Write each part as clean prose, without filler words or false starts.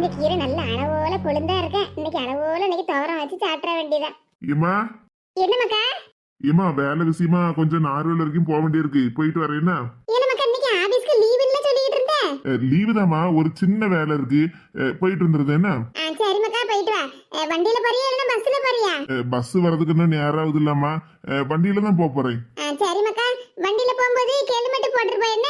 முருங்கைக்கீரை நல்ல அளவோல கொழுந்தா இருக்கேன். இன்னைக்கு அளவோல இன்னைக்கு துவரம் வச்சு சாப்பிட வேண்டியதான். ஏமா என்ன மக்கா? ஏமா வேலை விஷயமா கொஞ்சம் நார்வேல் வரைக்கும் போக வேண்டியிருக்கு, போயிட்டு வரேன்னா? என்ன மக்கா இன்னைக்கு ஆபீஸ்க்கு லீவ் இல்ல சொல்லிட்டு இருந்தேன். லீவு தாமா, ஒரு சின்ன வேலை இருக்கு, போயிட்டு வந்துருது என்ன? சரி மக்கா போயிட்டு வா. வண்டியில போறியா இல்ல பஸ்ல போறியா? பஸ் வர்றதுக்கு இன்னும் நேரம் ஆகுது இல்லாமா, வண்டியில தான் போறேன். சரி மக்கா, வண்டியில போகும்போது ஹெல்மெட் போட்டுட்டு போய் என்ன?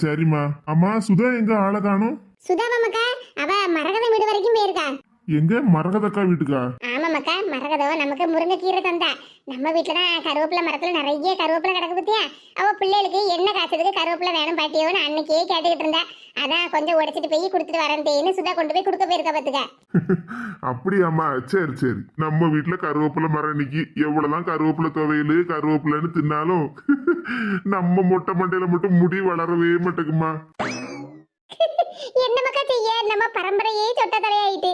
சரிம்மா. அம்மா சுதா எங்க ஆளை காணும்? சுதாவா மக்கா? அவ மரகத வீடு வரைக்கும் போயிருக்கா. எங்க மரகதக்கா வீட்டுக்கா? ஆமா மக்கா, மரகதோ நமக்கு முருங்கைக்கீரை தந்தா. நம்ம வீட்டுலதான் கருவேப்பிலை மரத்துல நிறைய கருவேப்பிலை கிடக்கு பத்தியா. அவ பிள்ளைகளுக்கு எண்ணெய் காய்ச்சதுக்கு கருவேப்பிலை வேணும் பாட்டியோன்னு அன்னைக்கே கேட்டுக்கிட்டு இருந்தா. அதான் கொஞ்சம் உடைச்சிட்டு போய் கொடுத்துட்டு வரேன்னு சுதா கொண்டு போய் கொடுக்க போயிருக்கா பாத்துக்க. அப்படியாம்மா, சரி சரி. நம்ம வீட்டுல கருவேப்பிலை மரம் இன்னைக்கு எவ்வளவுதான் கருவேப்பிலை துவையலு கருவேப்பிலைன்னு தின்னாலும் நம்ம மொட்டை மண்டையில மட்டும் முடி வளரவே மாட்டேங்குமா. என்ன மக்கா செய்ய, நம்ம பரம்பரையே சொட்ட தலையாயிட்டு.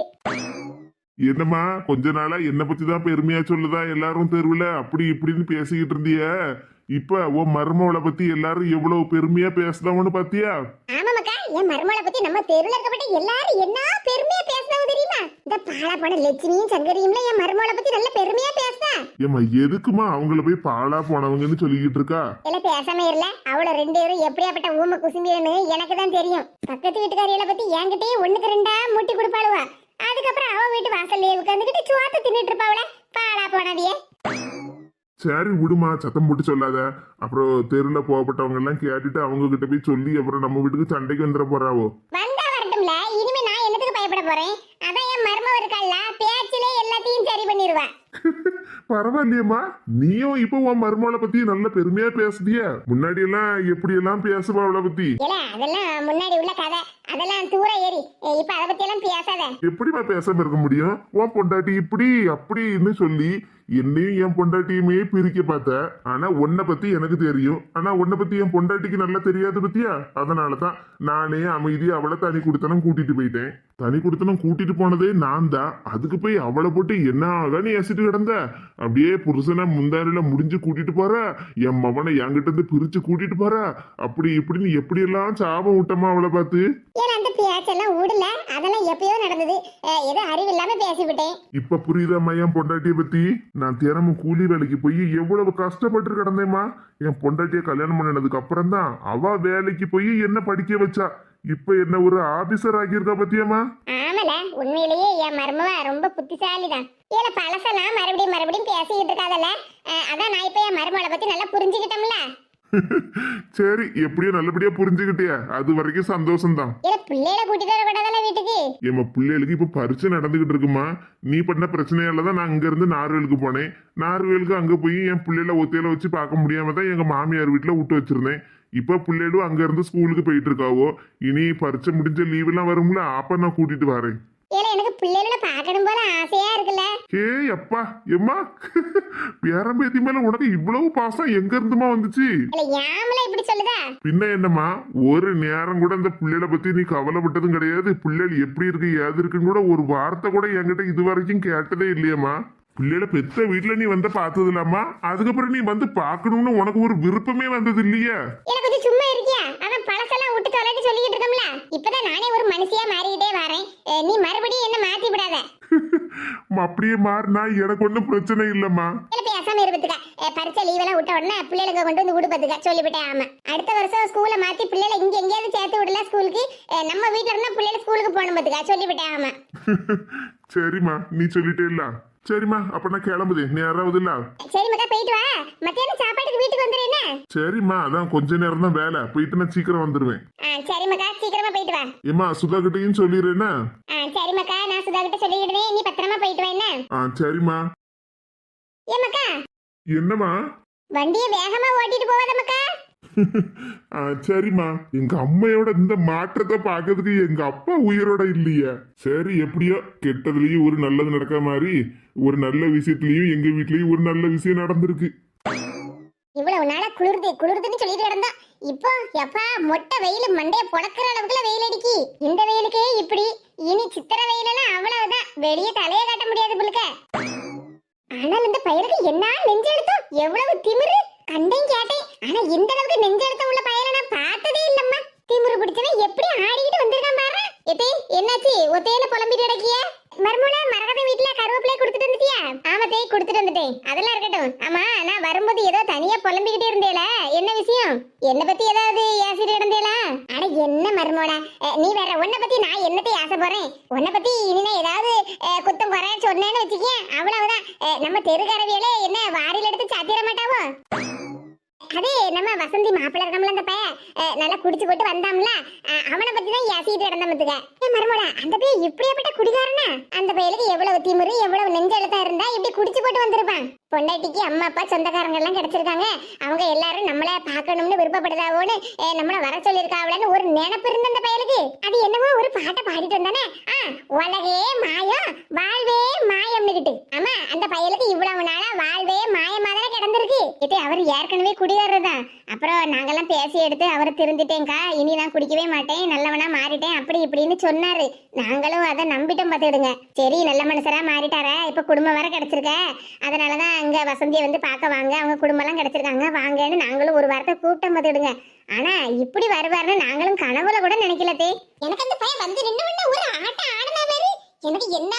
என்னம்மா கொஞ்ச நாளா என்ன பத்தி தான் பெருமையா சொல்லுதா எல்லாரும் தெருவுல அப்படி இப்படின்னு பேசிக்கிட்டு இருந்திய, இப்ப உன் மருமவளை பத்தி எல்லாரும் எவ்வளவு பெருமையா பேசுதான்னு பாத்தியா? ஆமா மக்கா, என் மருமகளை பத்தி நம்ம தெருவுல இருக்கப்பட்ட எல்லாரும் என்ன பெருமையா பேசுறாங்க தெரியுமா? இந்த பாலா போன லட்சுமியும் சங்கரியும்ல என் மருமகளை பத்தி நல்ல பெருமையா பேசுதா. ஏமா எதுக்குமா அவங்கள போய் பாலா போனவங்கன்னு சொல்லிக்கிட்டு இருக்கா? இல்ல பேசாம இருல, அவள ரெண்டு பேரும் எப்படியாப்பட்ட ஊமை குசும்பியன்னு எனக்கு தான் தெரியும். பக்கத்து வீட்டுக்காரிகளை பத்தி என்கிட்டயே ஒண்ணுக்கு ரெண்டா மூட்டி கொடுப்பாளுவா. அதுக்கப்புறம் அவ வீட்டு வாசல்ல உட்காந்துக்கிட்டு சுவாத்த தின்னுட்டு இருப்பாவள பாலா போனவியே. சரி விடுமா, சத்தம் போட்டு சொல்லாத. அப்புறம் தெருல போகப்பட்டவங்க எல்லாம் கேட்டுட்டு அவங்க கிட்ட போய் சொல்லி அப்புறம் நம்ம வீட்டுக்கு சண்டைக்கு வந்துட போறாவோ. வந்தா வரட்டும்ல, இனிமே நான் என்னத்துக்கு பயப்பட போறேன்? அதான் என் மருமவ இருக்கால, பேச்சிலே எல்லாத்தையும் சரி பண்ணிடுவா. பரவாயில்லையம்மா, நீயும் இப்ப உன் மருமகளை பத்தி நல்ல பெருமையா பேசுதிய. முன்னாடி எல்லாம் எப்படி எல்லாம் பேசுவா அவளை பத்தி? இல்ல அதெல்லாம் முன்னாடி உள்ள கதை, அதெல்லாம் தூர ஏறி. இப்ப அதை பத்தி எல்லாம் பேசாத. எப்படிமா பேசாம இருக்க முடியும்? உன் பொண்டாட்டி இப்படி அப்படின்னு சொல்லி என்னையும் என் பொண்டாட்டியுமே பிரிக்க பார்த்த. ஆனா உன்னை பத்தி எனக்கு தெரியும், ஆனா உன்னை பத்தி என் பொண்டாட்டிக்கு நல்லா தெரியாது பத்தியா. அதனாலதான் நானே அமைதியா அவளை தனி குடுத்தனம் கூட்டிட்டு போயிட்டேன். தனி குடுத்தனம் கூட்டிட்டு போனதே நான் தான். அதுக்கு போய் அவளை போட்டு என்ன ஆகான்னு ஏசிட்டு கிடந்த. அப்படியே புருஷனை முந்தாரில முடிஞ்சு கூட்டிட்டு போற, என் மவனை என்கிட்ட இருந்து பிரிச்சு கூட்டிட்டு போற, அப்படி இப்படின்னு எப்படி எல்லாம் சாபம் விட்டமா அவளை பார்த்து. ஏன் அந்த பேச்செல்லாம் ஊடல, அதெல்லாம் எப்பயோ நடந்தது. ஏதோ அறிவு இல்லாம பேசிவிட்டேன். இப்ப புரியுதாம்மா என் பொண்டாட்டிய பத்தி? நான் தினமும் கூலி வேலைக்கு போய் எவ்வளவு கஷ்டப்பட்டு கிடந்தேம்மா. என் பொண்டாட்டிய கல்யாணம் பண்ணினதுக்கு அப்புறம் தான் அவ வேலைக்கு போய் என்ன படிக்க வச்சா. இப்ப என்ன ஒரு ஆபீசர் ஆகியிருக்கா பத்தியம்மா. ஆமல, உண்மையிலேயே என் மருமவ ரொம்ப புத்திசாலிதான். ஏல பழசெல்லாம் மறுபடியும் மறுபடியும் பேசிக்கிட்டு இருக்காதல்ல. அதான் நான் இப்ப என் மருமகளை பத்தி நல்லா புரிஞ்சுக்கிட்டோம்ல. சரி, எப்படியோ நல்லபடியா புரிஞ்சுக்கிட்டியா, அது வரைக்கும் சந்தோஷம்தான். ஏல பிள்ளைகளை கூட்டிட்டு வர கூடாதல்ல வீட்டுக்கு? ஏமா பிள்ளைகளுக்கு இப்ப பரீட்சை நடந்துகிட்டு இருக்குமா. நீ பண்ண பிரச்சனையால தான் நான் அங்க இருந்து நார்வேலுக்கு போனேன். நார்வேலுக்கு அங்க போய் என் பிள்ளைல ஒத்தையில வச்சு பார்க்க முடியாம தான் எங்க மாமியார் வீட்டுல விட்டு வச்சிருந்தேன். இப்ப பிள்ளைகளும் அங்க இருந்து ஸ்கூலுக்கு போயிட்டு இருக்காவோ. இனி பரீட்சை முடிஞ்ச லீவ் எல்லாம் வரும்ல, அப்ப நான் கூட்டிட்டு வரேன். ஏல எனக்கு பிள்ளைகளை பார்க்கணும் போல ஆசையா இருக்குல்ல. ஏய் அப்பா எம்மா, பேரம்பேத்தி மேல உனக்கு இவ்வளவு பாசம் எங்க இருந்துமா வந்துச்சு? இல்ல யாமல இப்படி சொல்லுதா? பின்ன என்னம்மா, ஒரு நேரம் கூட இந்த பிள்ளைகளை பத்தி நீ கவலைப்பட்டதும் கிடையாது. பிள்ளைகள் எப்படி இருக்கு ஏது இருக்குன்னு கூட ஒரு வார்த்தை கூட என்கிட்ட இது வரைக்கும் கேட்டதே இல்லையம்மா. பிள்ளைகளை பெத்த வீட்டுல நீ வந்து பார்த்தது இல்லாமா, அதுக்கப்புறம் நீ வந்து பாக்கணும்னு உனக்கு ஒரு விருப்பமே வந்தது இல்லையா? எனக்கு கொஞ்சம் சும்மா இருக்கியா? அதான் பழசெல்லாம் விட்டு தொலைட்டு சொல்லிக்கிட்டு இருக்கோம்ல. இப்பதான் நானே ஒரு மனுஷியா மாறிக்கிட்டே வரேன். நீ மறுபடியும் என்ன மாத்தி விடாத. அப்படியே மாறினா எனக்கு ஒன்றும் பிரச்சனை இல்லம்மா. பேசாம இருப்பதுக்கா, பரீட்சை லீவ் எல்லாம் விட்ட உடனே பிள்ளைகளுக்கு கொண்டு வந்து விடுப்பதுக்கா சொல்லிவிட்டேன். ஆமா, அடுத்த வருஷம் ஸ்கூல்ல மாத்தி பிள்ளைகளை இங்க எங்கேயாவது சேர்த்து விடல ஸ்கூலுக்கு. நம்ம வீட்டுல இருந்தா பிள்ளைகள் ஸ்கூலுக்கு போகணும் பத்துக்கா சொல்லிவிட்டேன். ஆமா சரிம்மா, நீ சொல்லிட்டே இல்ல. சரிம்மா, அப்ப நான் கிளம்புது நேராவது இல்ல. சரி மக்கா, போயிட்டு வா. மத்தியானம் சாப்பாட்டுக்கு வீட்டுக்கு வந்துடுறேன். சரிம்மா, அதான் கொஞ்ச நேரம் தான் வேலை, போயிட்டு நான் சீக்கிரம் வந்துருவேன். சரி மக்கா, சீக்கிரமா போயிட்டு வா. ஏமா சுதா கிட்டையும் சொல்லிடுறேன்னா? சரி மக்கா, நான் சுதா கிட்ட சொல்லிடுறேன். நீ பத்திரமா போயிட்டு வா என்ன? சரிம்மா. ஏ மக்கா, என்னம்மா? வண்டியை வேகமா ஓட்டிட்டு போவாத மக்கா. சரிம்மா, எங்க அம்மையோட இந்த மாற்றத்தை பாக்கிறதுக்கு எங்க அப்பா உயிரோட இல்லையா. சரி, எப்படியோ கெட்டதுலயும் ஒரு நல்லது நடக்கிற மாதிரி ஒரு நல்ல விஷயத்துலயும் எங்க வீட்லயும் ஒரு நல்ல விஷயம் நடந்திருக்கு. இவ்வளவு நாளா குளிர்துன்னு சொல்லிட்டு கிடந்தா, இப்போ எப்பா மொட்டை வெயில் மண்டைய பொடக்கிற அளவுக்குள்ள வெயில் அடிக்கி. இந்த வெயிலுக்கே இப்படி, இனி சித்திர வெயிலெல்லாம் அவ்வளவுதான், வெளியே தலையை காட்ட முடியாது புழுக்க. ஆனால் இந்த பையனுக்கு என்ன நெஞ்செழுத்தம், எவ்வளவு திமிரு. கண்டையும் கேட்டேன், ஆனா இந்த அளவுக்கு நெஞ்செழுத்தம் உள்ள பையனை நான் பார்த்ததே இல்லம்மா. திமிரு பிடிச்சவன் எப்படி ஆடிக்கிட்டு வந்திருக்கான் பாரு. என்னாச்சு? என்னாச்சு ஒத்தையில புலம்பிட்டு கிடக்கிய? மர்மூல மரகத வீட்ல கருவேப்பிலை கொடுத்துட்டு வந்துட்டியா? ஆமா தேய் கொடுத்துட்டு வந்துட்டேன். அதெல்லாம் இருக்கட்டும். ஆமா நான் வரும்போது ஏதோ தனியா புலம்பிக்கிட்டே இருந்தேல, என்ன விஷயம்? என்ன பத்தி ஏதாவது ஏசிட்டு கிடந்தேலா? அட என்ன மர்மோட, நீ வேற உன்னை பத்தி நான் என்னத்தை ஆசை போறேன்? உன்னை பத்தி இனிமே ஏதாவது குத்தம் குறைய சொன்னேன்னு வச்சுக்க, அவ்வளவுதான். நம்ம தெருக்கரவியலே என்ன வாரில எடுத்து சாத்திர மாட்டாவோ? அதே நம்ம வசந்தி மாப்பிள்ள இருக்கம்ல, அந்த பையன் நல்லா குடிச்சு போட்டு வந்தாம்ல, அவனை பத்தி தான் ஏசிட்டு கிடந்தமத்துக்க. மருமோட அந்த பையன் இப்படியாப்பட்ட குடிகாரனா? அந்த பையனுக்கு எவ்வளவு திமிரு எவ்வளவு நெஞ்செழுத்தா இருந்தா இப்படி குடிச்சு போட்டு வந்திருப்பான். பொண்டாட்டிக்கு அம்மா அப்பா சொந்தக்காரங்க எல்லாம் கிடைச்சிருக்காங்க, அவங்க எல்லாரும் நம்மள பாக்கணும்னு விருப்பப்படுதாவோன்னு நம்மள வர சொல்லிருக்காவலன்னு ஒரு நினைப்பு இருந்த அந்த பையனுக்கு. அது என்னவோ ஒரு பாட்டை பாடிட்டு வந்தானே, உலகே மாயம் வாழ்வே மாயம்னுகிட்டு. ஆமா அந்த பையனுக்கு இவ்வளவு நாளா வாழ்வே மாயமா தானே கிடந்திருக்கு. இது அவர் ஏற்கனவே குடிகாரதான். அப்புறம் நாங்கெல்லாம் பேசி எடுத்து அவரை திருந்திட்டேங்க்கா, இனி நான் குடிக்கவே மாட்டேன், நல்லவனா மாறிட்டேன் அப்படி இப்படின்னு சொன்னாரு. நாங்களும் அதை நம்பிட்டோம் பார்த்துடுங்க. சரி நல்ல மனுஷரா மாறிட்டாரா, இப்ப குடும்பம் வர கிடைச்சிருக்க, அதனாலதான் அங்க வசந்தியை வந்து பார்க்க வாங்க, அவங்க குடும்பம் எல்லாம் கிடைச்சிருக்காங்க வாங்கன்னு நாங்களும் ஒரு வாரத்தை கூட்டம் பார்த்துடுங்க. ஆனா இப்படி வருவாருன்னு நாங்களும் கனவுல கூட நினைக்கலதே. எனக்கு அந்த பையன் வந்து நின்று ஒரு ஆட்டம் ஆடுனா வேறு எனக்கு என்ன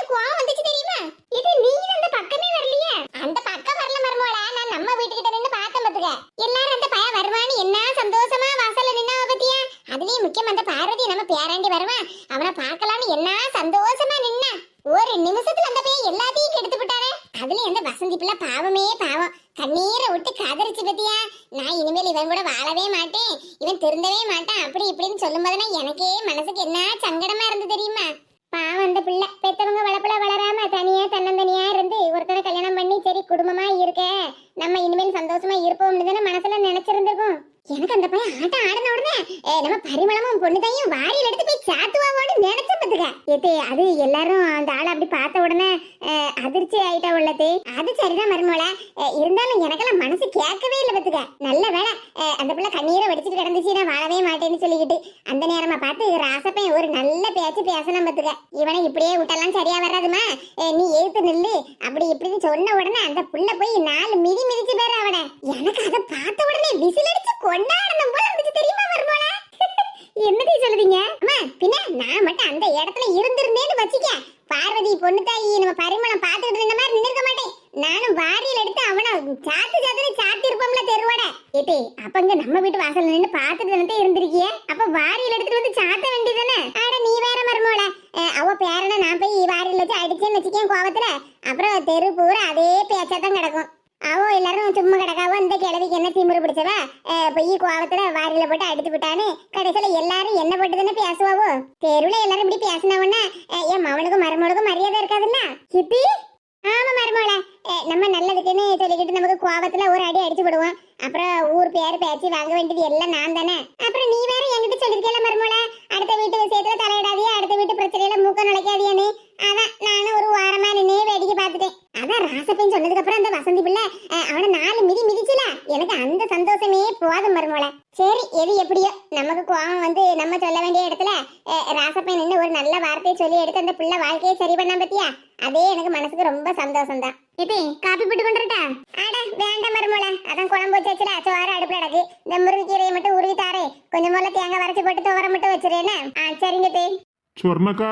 கோவம் வந்துச்சு தெரியுமா? இது நீங்க அந்த பக்கமே வரலையே. அந்த பக்கம் வரல மர்மோள, நான் நம்ம வீட்டுக்கிட்ட நின்னு பார்த்தேன் பாத்துக்க. எல்லாரும் அந்த பையன் வருவான்னு என்ன சந்தோஷமா வாசல்ல நின்னா பத்தியா? அதுலயும் முக்கியம் அந்த பார்வதி நம்ம பேராண்டி வருவான், அவனை பார்க்கலான்னு என்ன சந்தோஷமா நின்னா. ஒரு நிமிஷத்துல அந்த பையன் எல்லாத்தையும் கெடுத்து விட்டானே. அதுலயும் அந்த வசந்தி பிள்ளை பாவமே பாவம், கண்ணீரை விட்டு கதறிச்சு பத்தியா. நான் இனிமேல் இவன் கூட வாழவே மாட்டேன், இவன் திருந்தவே மாட்டான் அப்படி இப்படின்னு சொல்லும் போதுனா எனக்கே மனசுக்கு என்ன சங்கடமா இருந்து தெரியுமா? பாவம் அந்த பிள்ளை பெத்தவங்க வளப்புல வளராம தனியா தன்னந்தனியா இருந்து ஒருத்தனை கல்யாணம் பண்ணி சரி குடும்பமா இருக்க நம்ம இனிமேல் சந்தோஷமா இருப்போம்னு தானே மனசுல நினைச்சிருந்திருக்கும். எனக்கு அந்த பையன் ஆட்டம் ஆடின உடனே நம்ம பரிமளமும் பொண்ணுதையும் வாரியில் எடுத்து போய் சாத்துவாவோன்னு நினைச்ச பத்துக்க. ஏத்தே அது எல்லாரும் அந்த ஆளை அப்படி பார்த்த உடனே அதிர்ச்சி ஆயிட்டா உள்ளது. அது சரிதான் மருமோள, இருந்தாலும் எனக்கெல்லாம் மனசு கேட்கவே இல்லை பத்துக்க. நல்ல வேலை அந்த பிள்ளை கண்ணீரை வடிச்சிட்டு கிடந்துச்சு, நான் வாழவே மாட்டேன்னு சொல்லிக்கிட்டு. அந்த நேரமா பார்த்து ராசப்பையன் ஒரு நல்ல பேச்சு பேசணும் பத்துக்க. இவனை இப்படியே விட்டெல்லாம் சரியா வராதுமா, நீ எழுத்து நில்லு அப்படி இப்படின்னு சொன்ன உடனே அந்த புள்ள போய் 4 மிதி மிதிச்சு பேர் அவனை. எனக்கு அதை பார்த்த உடனே விசில் அடிச்சு கொண்டாடணும் போல இருந்துச்சு தெரியுமா மருமோள? என்னடி சொல்லுவீங்க? அம்மா பின்ன நான் மட்டும் அந்த இடத்துல இருந்திருந்தேன்னு வச்சுக்க, பார்வதி பொண்ணு தாயி நம்ம பரிமளம் பார்த்துட்டு இருந்த மாதிரி நின்றுக்க மாட்டேன். நானும் வாரியில் எடுத்து அவனை சாத்து சாத்துன்னு சாத்தி இருப்போம்ல தெருவோட. ஏத்தே அப்ப இங்க நம்ம வீட்டு வாசல் நின்று பார்த்துட்டு தானே இருந்திருக்கிய, அப்ப வாரியில் எடுத்துட்டு வந்து சாத்த வேண்டியதானே? ஆட நீ வேற மருமோள, அவ பேரனை நான் போய் வாரியில் வச்சு அடிச்சேன்னு வச்சுக்கேன் கோவத்துல, அப்புறம் தெரு பூரா அதே பேச்சாதான் கிடக்கும். அவோ எல்லாரும் சும்மா கிடக்காவோ, இந்த கிழவிக்கு என்ன திமிரு பிடிச்சவா பொய் கோவத்துல வாரியில போட்டு அடிச்சு விட்டான்னு கடைசியில எல்லாரும் என்ன போட்டு தானே பேசுவாவோ. தெருவுல எல்லாரும் இப்படி பேசினவொன்னா என் மவனுக்கும் மருமகளுக்கும் மரியாதை இருக்காதுல்ல சித்தி? ஆமா மருமோள, நம்ம நல்லதுக்குன்னு சொல்லிக்கிட்டு நமக்கு கோவத்துல ஒரு அடி அடிச்சு விடுவோம், அப்புறம் ஊர் பேரு பேச்சு வாங்க வேண்டியது எல்லாம் நான் தானே. அப்புறம் நீ வேற என்கிட்ட சொல்லிருக்கல மருமோள, அடுத்த வீட்டு விஷயத்துல தலையிடாதியா, அடுத்த வீட்டு பிரச்சனையில மூக்க நுழைக்காதியான்னு. அதான் நானும் ஒரு வாரமா நின்னே வேடிக்கை பார்த்துட்டேன். அதான் ராசப்பையன் சொன்னதுக்கு அப்புறம் அந்த வசந்தி பிள்ளை அவனை 4 மிதி மிதிச்சுல, எனக்கு அந்த சந்தோஷமே போதும் மருமோள. சரி எது எப்படியோ நமக்கு கோவம் வந்து நம்ம சொல்ல வேண்டிய இடத்துல ராசப்பையன் நின்று ஒரு நல்ல வார்த்தையை சொல்லி எடுத்து அந்த பிள்ளை வாழ்க்கையை சரி பண்ணா பத்தியா, அதே எனக்கு மனசுக்கு ரொம்ப சந்தோஷம் தான். இப்போ காப்பி போட்டு கொண்டுட்டா? அட வேண்டாம் மருமோள, அதான் குழம்பு வச்சு வச்சுல சோறு அடுப்புல கிடக்கு, இந்த முருங்கைக்கீரையை மட்டும் உருவி தாரே, கொஞ்சம் போல தேங்காய் வரைச்சி போட்டு துவர மட்டும் வச்சிருக்கேன்னு. சரிங்க தே. சொர்ணக்கா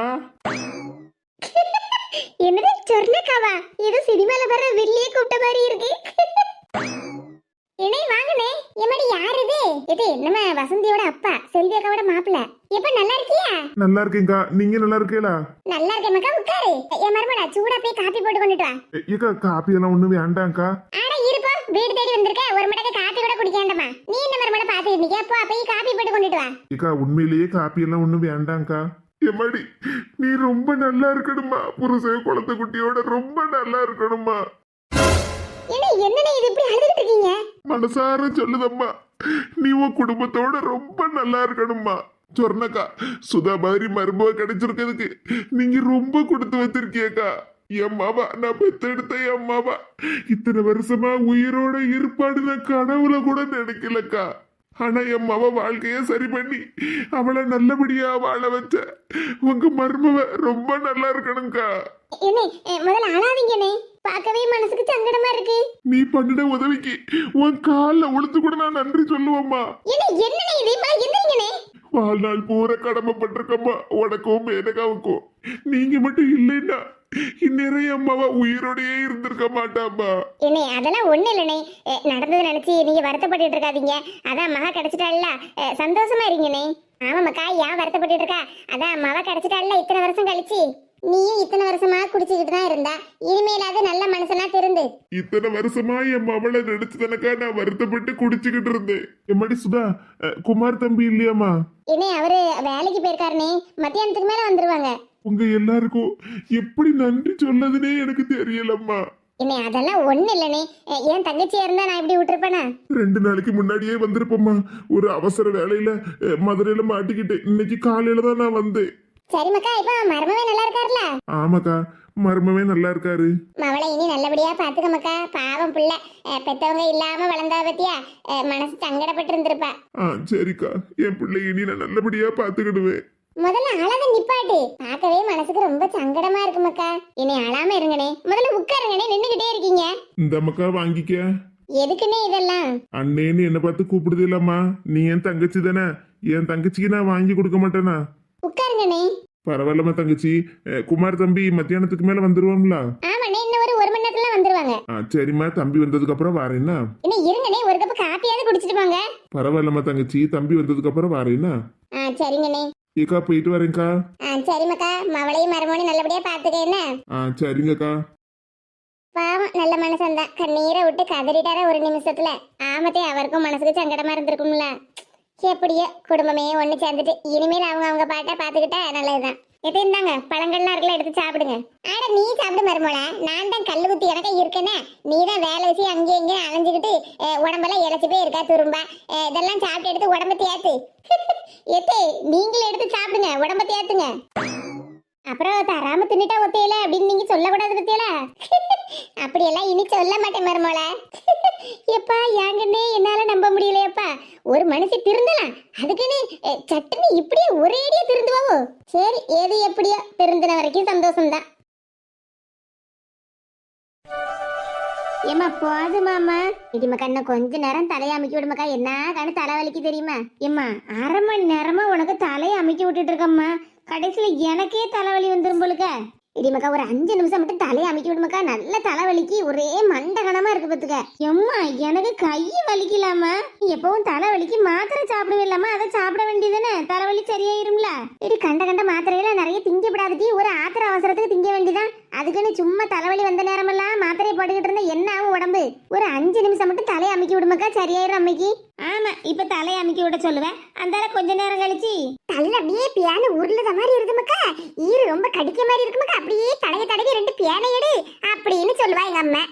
என்னது சொர்ணக்காவா? இது சினிமால வர வில்லியே கூப்பிட்ட மாதிரி இருக்கு. இணை வாங்கனே. எம்மடி யார் இது? இது நம்ம வசந்தியோட அப்பா, செல்வி அக்காவோட மாப்பிள்ள. எப்ப நல்லா இருக்கியா? நல்லா இருக்கேங்கா, நீங்க நல்லா இருக்கீங்களா? நல்லா இருக்கேன் மக்கா, உட்காரு. என் மருமடா சூடா போய் காப்பி போட்டு கொண்டுட்டு வா. ஏக்கா காப்பி எல்லாம் ஒண்ணு வேண்டாம்க்கா. ஆட இருப்பா, வீடு தேடி வந்திருக்க, ஒரு மடக்கு காப்பி கூட குடிக்காண்டமா. நீ என்ன மருமட பாத்துட்டு நிக்க, போ போய் காப்பி போட்டு கொண்டுட்டு வா. ஏக்கா உண்மையிலேயே காப்பி எல்லாம் ஒண்ணு வேண்டாம்க்கா. எம்மாடி நீ ரொம்ப நல்லா இருக்கணுமா, புருஷன் குழந்தை குட்டியோட ரொம்ப நல்லா இருக்கணுமா. என்னண்ணே இது இப்படி அழுதுட்டு இருக்கீங்க? மனசார சொல்லுதம்மா, நீ உன் குடும்பத்தோட ரொம்ப நல்லா இருக்கணுமா. சொர்ணக்கா சுதா மாதிரி மருமக கிடைச்சிருக்கிறதுக்கு நீங்க ரொம்ப கொடுத்து வச்சிருக்கியக்கா. என் மாவா நான் பெத்தெடுத்த என் மாவா இத்தனை வருஷமா உயிரோட இருப்பாடு நான் கனவுல கூட நினைக்கலக்கா. ஆனா என் மவ வாழ்க்கைய சரி பண்ணி அவளை நல்லபடியா வாழ வச்ச உங்க மருமவ ரொம்ப நல்லா இருக்கணும்க்கா. முதல்ல அழாதீங்கண்ணே, பார்க்கவே மனசுக்கு சங்கடமா இருக்கு. நீ பண்ணிட உதவிக்கு உன் கால உளுத்து கூட நான் நன்றி சொல்லுவோம்மா. என்னண்ணே இது எந்திரிங்கண்ணே. வாழ்நாள் பூரா கடமைப்பட்டிருக்கம்மா உனக்கும் மேனகாவுக்கும். நீங்க மட்டும் இல்லைன்னா இந்நேரம் அம்மாவா உயிரோடயே இருந்திருக்க மாட்டாம்மா. என்னே அதெல்லாம் ஒண்ணு இல்லனே, நடந்தது நினைச்சு நீங்க வருத்தப்பட்டு இருக்காதீங்க. அதான் மகா கிடைச்சிட்டாள்ல, சந்தோஷமா இருங்கண்ணே. ஆமாம்மாக்கா, ஏன் வருத்தப்பட்டு இருக்கா? அதான் மகா கிடைச்சிட்டாள்ல இத்தனை வருஷம் கழிச்சு. நீயும் இத்தனை வருஷமா குடிச்சுக்கிட்டு தான் இருந்தா, இனிமேலாவது நல்ல மனுஷனா திருந்து. இத்தனை வருஷமா என் மவளை நினைச்சுதானக்கா நான் வருத்தப்பட்டு குடிச்சுக்கிட்டு இருந்தேன். எம்மாடி சுதா, குமார் தம்பி இல்லையாம்மா? என்னே அவரு வேலைக்கு போயிருக்காருனே, மத்தியானத்துக்கு மேல வந்துருவாங்க. உங்க எல்லாருக்கும் எப்படி நன்றி சொல்லதுன்னே எனக்கு தெரியலம்மா. என்னே அதெல்லாம் ஒண்ணு இல்லனே, என் தங்கச்சியா இருந்தா நான் இப்படி விட்டுருப்பேனா? 2 நாளைக்கு முன்னாடியே வந்திருப்போம்மா. ஒரு அவசர வேலையில மதுரையில மாட்டிக்கிட்டு இன்னைக்கு காலையில தான் நான் வந்தேன். சரிம்மாக்கா, இப்ப மருமவே நல்லா இருக்காருல்ல? ஆமாக்கா, மருமவே நல்லா இருக்காரு. மவளை இனி நல்லபடியா பாத்துக்கமாக்கா. பாவம் புள்ள, பெத்தவங்க இல்லாம வளர்ந்தா பத்தியா, மனசு சங்கடப்பட்டு இருந்திருப்பா. சரிக்கா, என் பிள்ளை இனி நான் நல்லபடியா பாத்துக்கிடுவேன். முதல்ல அழாத நிப்பாட்டு, பார்க்கவே மனசுக்கு ரொம்ப சங்கடமா இருக்குமாக்கா. இனி அழாம இருங்கனே, முதல்ல உட்காருங்கனே, நின்னுகிட்டே இருக்கீங்க. இந்த மக்கா வாங்கிக்க. எதுக்குன்னே இதெல்லாம்? அண்ணேன்னு என்ன பார்த்து கூப்பிடுது இல்லம்மா, நீ என் தங்கச்சி தானே, என் தங்கச்சிக்கு நான் வாங்கி கொடுக்க மாட்டேனா? உட்காருங்கனே. பரவாயில்லம்மா தங்கச்சி. குமார் தம்பி மத்தியானத்துக்கு மேல வந்துருவாங்களா? ஆமாண்ணே, இன்னும் ஒரு மணி நேரத்துல வந்துருவாங்க. சரிம்மா, தம்பி வந்ததுக்கு அப்புறம் வாரேன்னா. என்ன இருங்கனே, ஒரு கப் காப்பியாவது குடிச்சிட்டு போங்க. பரவாயில்லம்மா தங்கச்சி, தம்பி வந்ததுக்கு அப்புறம் வாரேன்னா. சரிங்கண்ணே. ஏக்கா போயிட்டு வரேன்க்கா. சரிம்மாக்கா, மவளையும் மருமோனையும் நல்லபடியா பாத்துக்க என்ன. சரிங்கக்கா. பாவம் நல்ல மனசன் தான், கண்ணீரை விட்டு கதறிட்டார ஒரு நிமிஷத்துல. ஆமத்தே அவருக்கும் மனசுக்கு சங்கடமா இருந்திருக்கும்ல. எப்படியோ குடும்பமே ஒண்ணு சேர்ந்துட்டு இனிமேல் அவங்க பாட்டா பாத்துக்கிட்டா நல்லதுதான். எது இருந்தாங்க, பழங்கள்லாம் இருக்குல்ல, எடுத்து சாப்பிடுங்க. ஆட நீ சாப்பிடு மருமோள, நான் தான் கல்லு குத்தி எனக்கு இருக்கேனே. நீ தான் வேலை வச்சு அங்கேயும் இங்கேயும் அலைஞ்சுக்கிட்டு உடம்பெல்லாம் இழைச்சி போய் இருக்கா துரும்பா. இதெல்லாம் சாப்பிட்டு எடுத்து உடம்ப தேத்து. எத்தே நீங்களும் எடுத்து சாப்பிடுங்க, உடம்ப தேத்துங்க. அப்புறம் தராம தின்னுட்டா ஒத்தையில அப்படின்னு நீங்க சொல்லக்கூடாது பத்தியல. அப்படியெல்லாம் இனி சொல்ல மாட்டேன் மருமோள. எப்பா யாங்கன்னே என்னால நம்ப முடியலையப்பா. ஒரு மனுஷி திருந்தலாம், அதுக்குன்னு சட்டுன்னு இப்படியே ஒரேடியா திருந்துவாவோ? சரி, எது எப்படியோ திருந்தின வரைக்கும் சந்தோஷம்தான். ஏமா போதுமாமா, இடிமக்கா இன்னும் கொஞ்ச நேரம் தலையை அமைக்கி விடுமாக்கா. என்ன கண்ணு தலைவலிக்கு தெரியுமா? ஏம்மா 1/2 மணி நேரமா உனக்கு தலையை அமைக்கி விட்டுட்டு இருக்கம்மா, கடைசியில எனக்கே தலைவலி வந்துரும் போலுக்க. இடிமக்கா ஒரு 5 நிமிஷம் மட்டும் தலையை அமைக்கி விடுமாக்கா, நல்ல தலைவலிக்கு ஒரே மண்டகனமா இருக்கு பத்துக்க. எம்மா எனக்கு கை வலிக்கலாமா? எப்பவும் தலைவலிக்கு மாத்திரை சாப்பிடுவில்லாமா, அதை சாப்பிட வேண்டியதுன்னு தலைவலி சரியாயிரும்ல. இடி கண்ட மாத்திரையில நிறைய திங்கப்படாதுட்டி, ஒரு ஆத்திர அவசரத்துக்கு திங்க வேண்டியதான். அதுக்குன்னு சும்மா தலைவலி வந்த நேரமெல்லாம் மாத்திரையை போட்டுக்கிட்டு இருந்தா என்ன ஆகும் உடம்பு? ஒரு 5 நிமிஷம் மட்டும் தலையை அமைக்கி விடுமாக்கா, சரியாயிரும் அம்மைக்கு. ஆமா, இப்ப தலையை அமைக்கி விட சொல்லுவேன். அந்த கொஞ்ச நேரம் கழிச்சு தள்ள அப்படியே பியானு உருளுத மாதிரி இருக்குமாக்கா, ஈரு ரொம்ப கடிக்க மாதிரி இருக்குமாக்கா, அப்படியே தடவை 2 பியானை எடு அப்படின்னு சொல்லுவா எங்க அம்மா.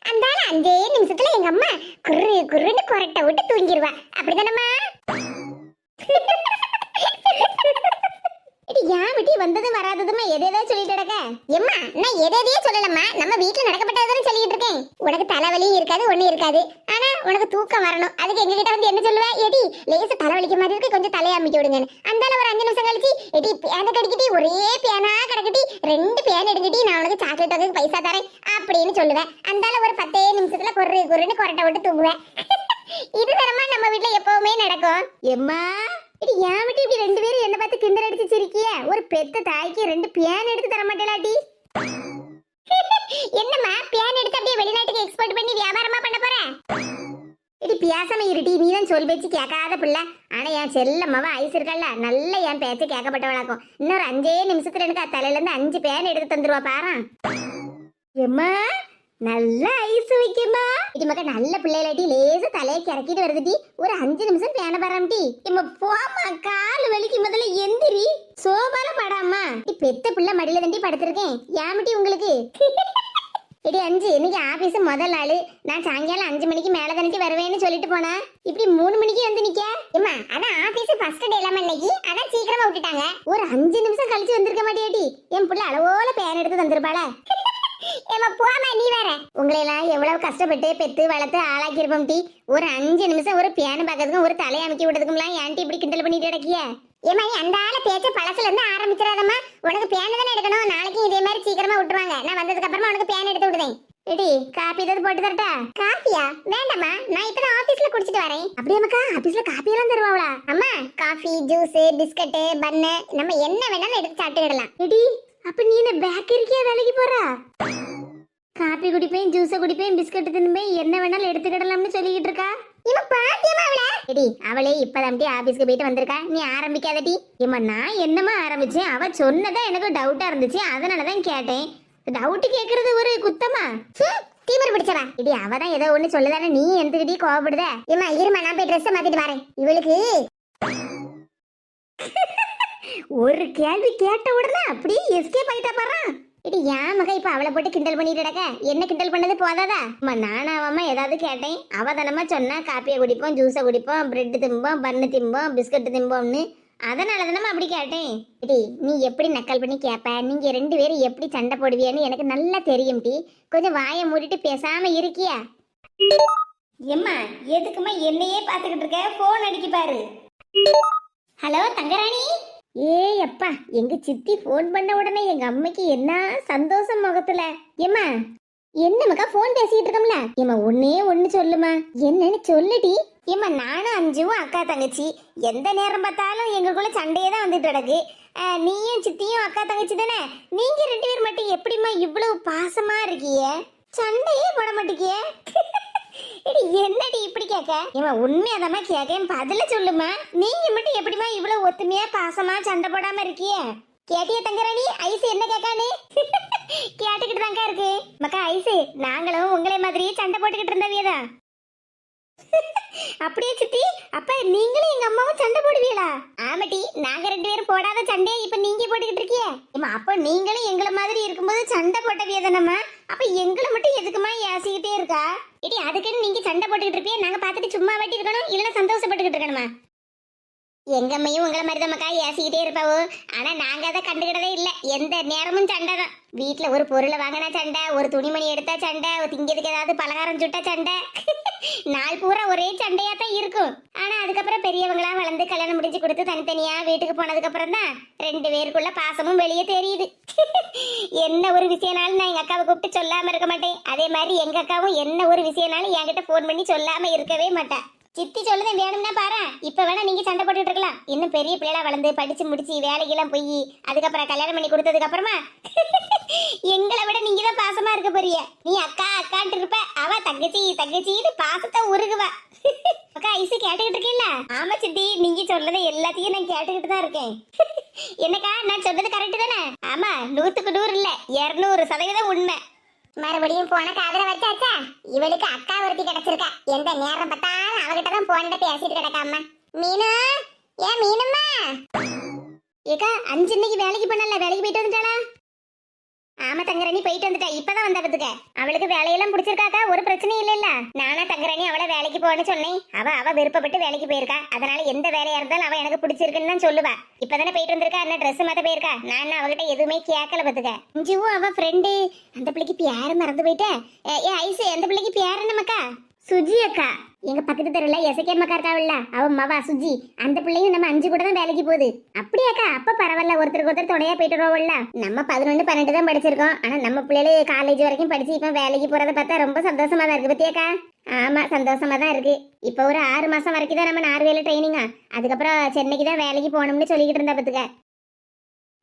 அந்த 5 நிமிஷத்துல எங்க அம்மா குருன்னு கொரட்டை விட்டு தூங்கிடுவா. அப்படிதானம்மா? ஏன் விட்டி வந்ததும் வராததுமா எதேதோ சொல்லிட்டு கிடக்க. எம்மா நான் எதையே சொல்லலம்மா, நம்ம வீட்டுல நடக்கப்பட்டதானே சொல்லிட்டு இருக்கேன். உனக்கு தலைவலியும் இருக்காது, ஒண்ணு இருக்காது. ஆனா உனக்கு தூக்கம் வரணும், அதுக்கு எங்க கிட்ட வந்து என்ன சொல்லுவ? எடி லேச தலைவலிக்க மாதிரி இருக்கு, கொஞ்சம் தலையை அமைக்க விடுங்க. அந்த ஒரு 5 நிமிஷம் கழிச்சு எடி பேனை கடிக்கிட்டி, ஒரே பேனா கிடக்கட்டி, 2 பேன் எடுக்கிட்டி, நான் உனக்கு சாக்லேட் வாங்க பைசா தரேன் அப்படின்னு சொல்லுவேன். அந்த ஒரு 10 நிமிஷத்துல குருன்னு கொரட்டை விட்டு தூங்குவேன். இது தரமா நம்ம வீட்டுல எப்பவுமே நடக்கும். எம்மா இது ஏன் விட்டு இப்படி 2 பேரும் என்ன பார்த்து கிண்டல் அடிச்சு சிரிக்கிய? ஒரு பெத்த தாய்க்கு 2 பியான் எடுத்து தர மாட்டேலாட்டி? என்னம்மா பியான் எடுத்து அப்படியே வெளிநாட்டுக்கு எக்ஸ்போர்ட் பண்ணி வியாபாரமா பண்ண போற? இது பியாசம இருட்டி, நீ தான் சொல் பேச்சு கேட்காத பிள்ளை. ஆனா என் செல்லம்மாவா ஐஸ் இருக்கல்ல, நல்ல என் பேச்ச கேட்கப்பட்டவளாக்கும். இன்னொரு 5 நிமிஷத்துல எனக்கு தலையில இருந்து 5 பேன் எடுத்து தந்துருவா பாரு. எம்மா நல்ல ஐஸ் வைக்குமா? இது மக்கா நல்ல பிள்ளைலாட்டி லேசா தலையை கிறக்கிட்டு வருதுடி. ஒரு 5 நிமிஷம் பேன பாராமட்டி. இம்மா போமா, கால் வலிக்கு முதல்ல எந்திரி. சோபால படாமா, பெத்த பிள்ளை மடியில தண்டி படுத்திருக்கேன். ஏமட்டி உங்களுக்கு? இடி 5 இன்னைக்கு ஆபீஸ் முதல் நாள். நான் சாயங்காலம் 5 மணிக்கு மேல தானே வருவேன்னு சொல்லிட்டு போனேன். இப்படி 3 மணிக்கு வந்து நிக்க. ஏமா அதான் ஆபீஸ் ஃபர்ஸ்ட் டே இல்லாம இன்னைக்கு, அதான் சீக்கிரமா விட்டுட்டாங்க. ஒரு 5 நிமிஷம் கழிச்சு வந்திருக்க மாட்டியாடி? என் பிள்ளை அளவோல பேன் எடுத்து தந்திருப்பாள. ஏமா போமா, நீ வேற. உங்களை எல்லாம் எவ்வளவு கஷ்டப்பட்டு பெத்து வளர்த்து ஆளாக்கி இருப்போம் டி. ஒரு 5 நிமிஷம் ஒரு பியானு பார்க்கறதுக்கும் ஒரு தலையை அமைக்கி விடுறதுக்கும்லாம் ஏன்டி இப்படி கிண்டல் பண்ணிட்டு கிடக்கிய? ஏமா நீ அந்த ஆள பேச்ச பழசுல இருந்து ஆரம்பிச்சிடாதம்மா. உனக்கு பியானு தானே எடுக்கணும், நாளைக்கு இதே மாதிரி சீக்கிரமா விட்டுருவாங்க. நான் வந்ததுக்கு அப்புறமா உனக்கு பியான் எடுத்து விடுதேன். எடி காபி ஏதாவது போட்டு தரட்டா? காபியா? வேண்டாமா, நான் இப்பதான் ஆபீஸ்ல குடிச்சிட்டு வரேன். அப்படியே மக்கா, ஆபீஸ்ல காபி எல்லாம் தருவாங்களா? அம்மா, காபி, ஜூஸ், பிஸ்கட், பன்னு நம்ம என்ன வேணாலும் எடுத்து சாப்பிட்டுடலாம். எடி, அப்ப நீ என்ன பேக்கரிக்கே வேலைக்கு போறா? காபி குடிப்பேன், ஜூஸ் குடிப்பேன், பிஸ்கட் தின்பேன், என்ன வேணாலும் எடுத்துக்கிடலாம்னு சொல்லிக்கிட்டு இருக்கா. இவன் பாத்தியமா அவள? எடி, அவளே இப்பதான்டி ஆபீஸ்க்கு போயிட்டு வந்திருக்கா. நீ ஆரம்பிக்காதடி. ஏமா நான் என்னமா ஆரம்பிச்சேன்? அவ சொன்னதா எனக்கு டவுட்டா இருந்துச்சு, அதனாலதான் கேட்டேன். டவுட் கேக்குறது ஒரு குத்தமா? தீவிர பிடிச்சவா. இடி, அவதான் ஏதோ ஒண்ணு சொல்லுதானே, நீ எந்தகிட்டே கோவப்படுத? ஏமா இருமா, நான் போய் ட்ரெஸ் மாத்திட்டு வரேன். இவளுக்கு ஒரு கேள்வி கேட்ட உடனே அப்படியே எஸ்கேப் ஆயிட்டா பாரு. இடி, ஏன் மகா இப்ப அவளை போட்டு கிண்டல் பண்ணிட்டு கிடக்க? என்ன கிண்டல் பண்ணது போதாதா? நானாவாம ஏதாவது கேட்டேன், அவ தானமா சொன்னா காப்பியை குடிப்போம், ஜூஸை குடிப்போம், பிரெட் திம்போம், பன்னு திம்போம், பிஸ்கட் திம்போம்னு. அதனால தானே அப்படி கேட்டேன். டி, நீ எப்படி நக்கல் பண்ணி கேப்ப? நீங்க ரெண்டு பேரும் எப்படி சண்டை போடுவியான்னு எனக்கு நல்லா தெரியும் டி. கொஞ்சம் வாயை மூடிட்டு பேசாம இருக்கியா? எம்மா, எதுக்குமா என்னையே பாத்துக்கிட்டு இருக்க? போன் அடிக்கி பாரு. ஹலோ தங்கராணி. ஏய் அப்பா, எங்க சித்தி போன் பண்ண உடனே எங்க அம்மைக்கு என்ன சந்தோஷம் முகத்துல. ஏம்மா, என்ன மக்கா போன் பேசிட்டு இருக்கோம்ல? ஏம்மா ஒன்னே ஒண்ணு சொல்லுமா. என்னன்னு சொல்லுடி. ஏம்மா, நானும் அஞ்சுவும் அக்கா தங்கச்சி, எந்த நேரம் பார்த்தாலும் எங்களுக்குள்ள சண்டையே தான் வந்துட்டு கிடக்கு. நீயும் சித்தியும் அக்கா தங்கச்சி தானே? நீங்க ரெண்டு பேர் மட்டும் எப்படிம்மா இவ்வளவு பாசமா இருக்கிய? சண்டையே போட மாட்டேங்கிய? என்னடி இப்படி கேட்க? ஏம்மா உண்மையாதாம்மா கேட்கேன், பதில சொல்லுமா. நீங்க மட்டும் எப்படிமா இவ்வளவு ஒத்துமையா பாசமா சண்டை போடாம இருக்கிய? கேட்டிய தங்கராணி? ஐசு என்ன கேட்கானே? கேட்டுக்கிட்டு தாங்க இருக்கு. மக்கா ஐசு, நாங்களும் உங்களை மாதிரியே சண்டை போட்டுக்கிட்டு இருந்தவியதான். அப்படியே சித்தி, அப்ப நீங்களும் எங்க அம்மாவும் சண்டை போடுவீங்களா? ஆமாட்டி, நாங்க ரெண்டு பேரும் போடாத சண்டையை இப்ப நீங்க போட்டுக்கிட்டு இருக்கிய. அப்ப நீங்களும் எங்களை மாதிரி இருக்கும்போது சண்டை போட்டவியதானம்மா. அப்ப எங்களை மட்டும் எதுக்குமா ஏசிக்கிட்டே இருக்கா? இடி, அதுக்குன்னு நீங்க சண்டை போட்டுக்கிட்டு இருப்பிய, நாங்க பாத்துட்டு சும்மா வாட்டி இருக்கணும், இல்லைன்னா சந்தோஷப்பட்டுக்கிட்டு இருக்கணுமா? எங்க அம்மையும் உங்களை மாதிரி தான் மக்கா ஏசிக்கிட்டே இருப்பாவோ. ஆனா நாங்க அதை கண்டுக்கிட்டதே இல்ல, எந்த நேரமும் சண்டை தான். வீட்டுல ஒரு பொருளை வாங்கினா சண்டை, ஒரு துணிமணி எடுத்தா சண்டை, திங்கிறதுக்கு ஏதாவது பலகாரம் சுட்டா சண்டை. நாள் பூரா ஒரே சண்டையா தான் இருக்கும். ஆனா அதுக்கப்புறம் பெரியவங்களா வளர்ந்து கல்யாணம் முடிஞ்சு கொடுத்து தனித்தனியா வீட்டுக்கு போனதுக்கு அப்புறம் தான் ரெண்டு பேருக்குள்ள பாசமும் வெளியே தெரியுது. என்ன ஒரு விஷயம்னாலும் நான் எங்க அக்காவை கூப்பிட்டு சொல்லாம இருக்க மாட்டேன். அதே மாதிரி எங்க அக்காவும் என்ன ஒரு விஷயம்னாலும் என்கிட்ட போன் பண்ணி சொல்லாம இருக்கவே மாட்டேன். சித்தி சொல்லுது வேணும்னா பாரு, இப்ப வேணா நீங்க சண்டை போட்டுட்டு இருக்கலாம். இன்னும் பெரிய பிள்ளைகளா வளர்ந்து படிச்சு முடிச்சு வேலைக்கெல்லாம் போய் அதுக்கப்புறம் கல்யாணம் பண்ணி கொடுத்ததுக்கு அப்புறமா எங்களை விட நீங்க தான் பாசமா இருக்க போறிய. நீ அக்கா அக்கான்ட்டு இருப்ப, அவ தங்கச்சி தங்கச்சின்னு பாசத்தை உருகுவா. அக்கா ஐசு கேட்டுக்கிட்டு இருக்கீல்ல? ஆமா சித்தி, நீங்க சொல்றதை எல்லாத்தையும் நான் கேட்டுக்கிட்டு தான் இருக்கேன். என்னக்கா நான் சொன்னது கரெக்ட் தானே? ஆமா, 100க்கு 100 இல்ல, 200% உண்மை. மறுபடியும் போன காதல வச்சாச்சா? இவளுக்கு அக்கா ஒருத்தி கிடைச்சிருக்கா. எந்த நேரம் பார்த்தாலும் அவகிட்டதான் போன்ல பேசிட்டு கிடக்காம. மீனு, ஏன் மீனும்மா? ஏக்கா அஞ்சு இன்னைக்கு வேலைக்கு பண்ணல, வேலைக்கு போயிட்டு வந்துட்டாளா? ஆமா தங்கராணி, போயிட்டு வந்துட்டா, இப்பதான் வந்தா பத்துக்க. அவளுக்கு வேலையெல்லாம் பிடிச்சிருக்காக்கா, ஒரு பிரச்சனையும் இல்ல. நானா தங்கராணி அவளை வேலைக்கு போன்னு சொன்னேன். அவ விருப்பப்பட்டு வேலைக்கு போயிருக்கா. அதனால எந்த வேலையா இருந்தாலும் அவ எனக்கு பிடிச்சிருக்குன்னு தான் சொல்லுவா. இப்பதானே போயிட்டு வந்திருக்கா, என்ன ட்ரெஸ் மாத்த போயிருக்கா. நான் அவகிட்ட எதுவுமே கேட்கல பத்துக்க. இஞ்சுவும் அவ ஃப்ரெண்டு, அந்த பிள்ளைக்கு பேரு மறந்து போயிட்டேன். ஏ ஐசு, அந்த பிள்ளைக்கு பேர் என்னமாக்கா? சுஜி அக்கா. எங்க பக்கத்து தெருல எசக்கே மக்கா இருக்காவில்ல, அவ மவா சுஜி. அந்த பிள்ளையும் நம்ம 5 கூட தான் வேலைக்கு போகுது. அப்படியாக்கா? அப்ப பரவாயில்ல, ஒருத்தருக்கு ஒருத்தர் துணையா போயிட்டு வருவோம்ல. நம்ம 11, 12 தான் படிச்சிருக்கோம். ஆனா நம்ம பிள்ளைகள் காலேஜ் வரைக்கும் படிச்சு இப்ப வேலைக்கு போறத பார்த்தா ரொம்ப சந்தோஷமா தான் இருக்கு பத்தியாக்கா. ஆமா, சந்தோஷமா தான் இருக்கு. இப்ப ஒரு 6 மாசம் வரைக்கும் தான் நம்ம நார்வேல ட்ரைனிங்கா. அதுக்கப்புறம் சென்னைக்கு தான் வேலைக்கு போகணும்னு சொல்லிக்கிட்டு இருந்தா பத்துக்க.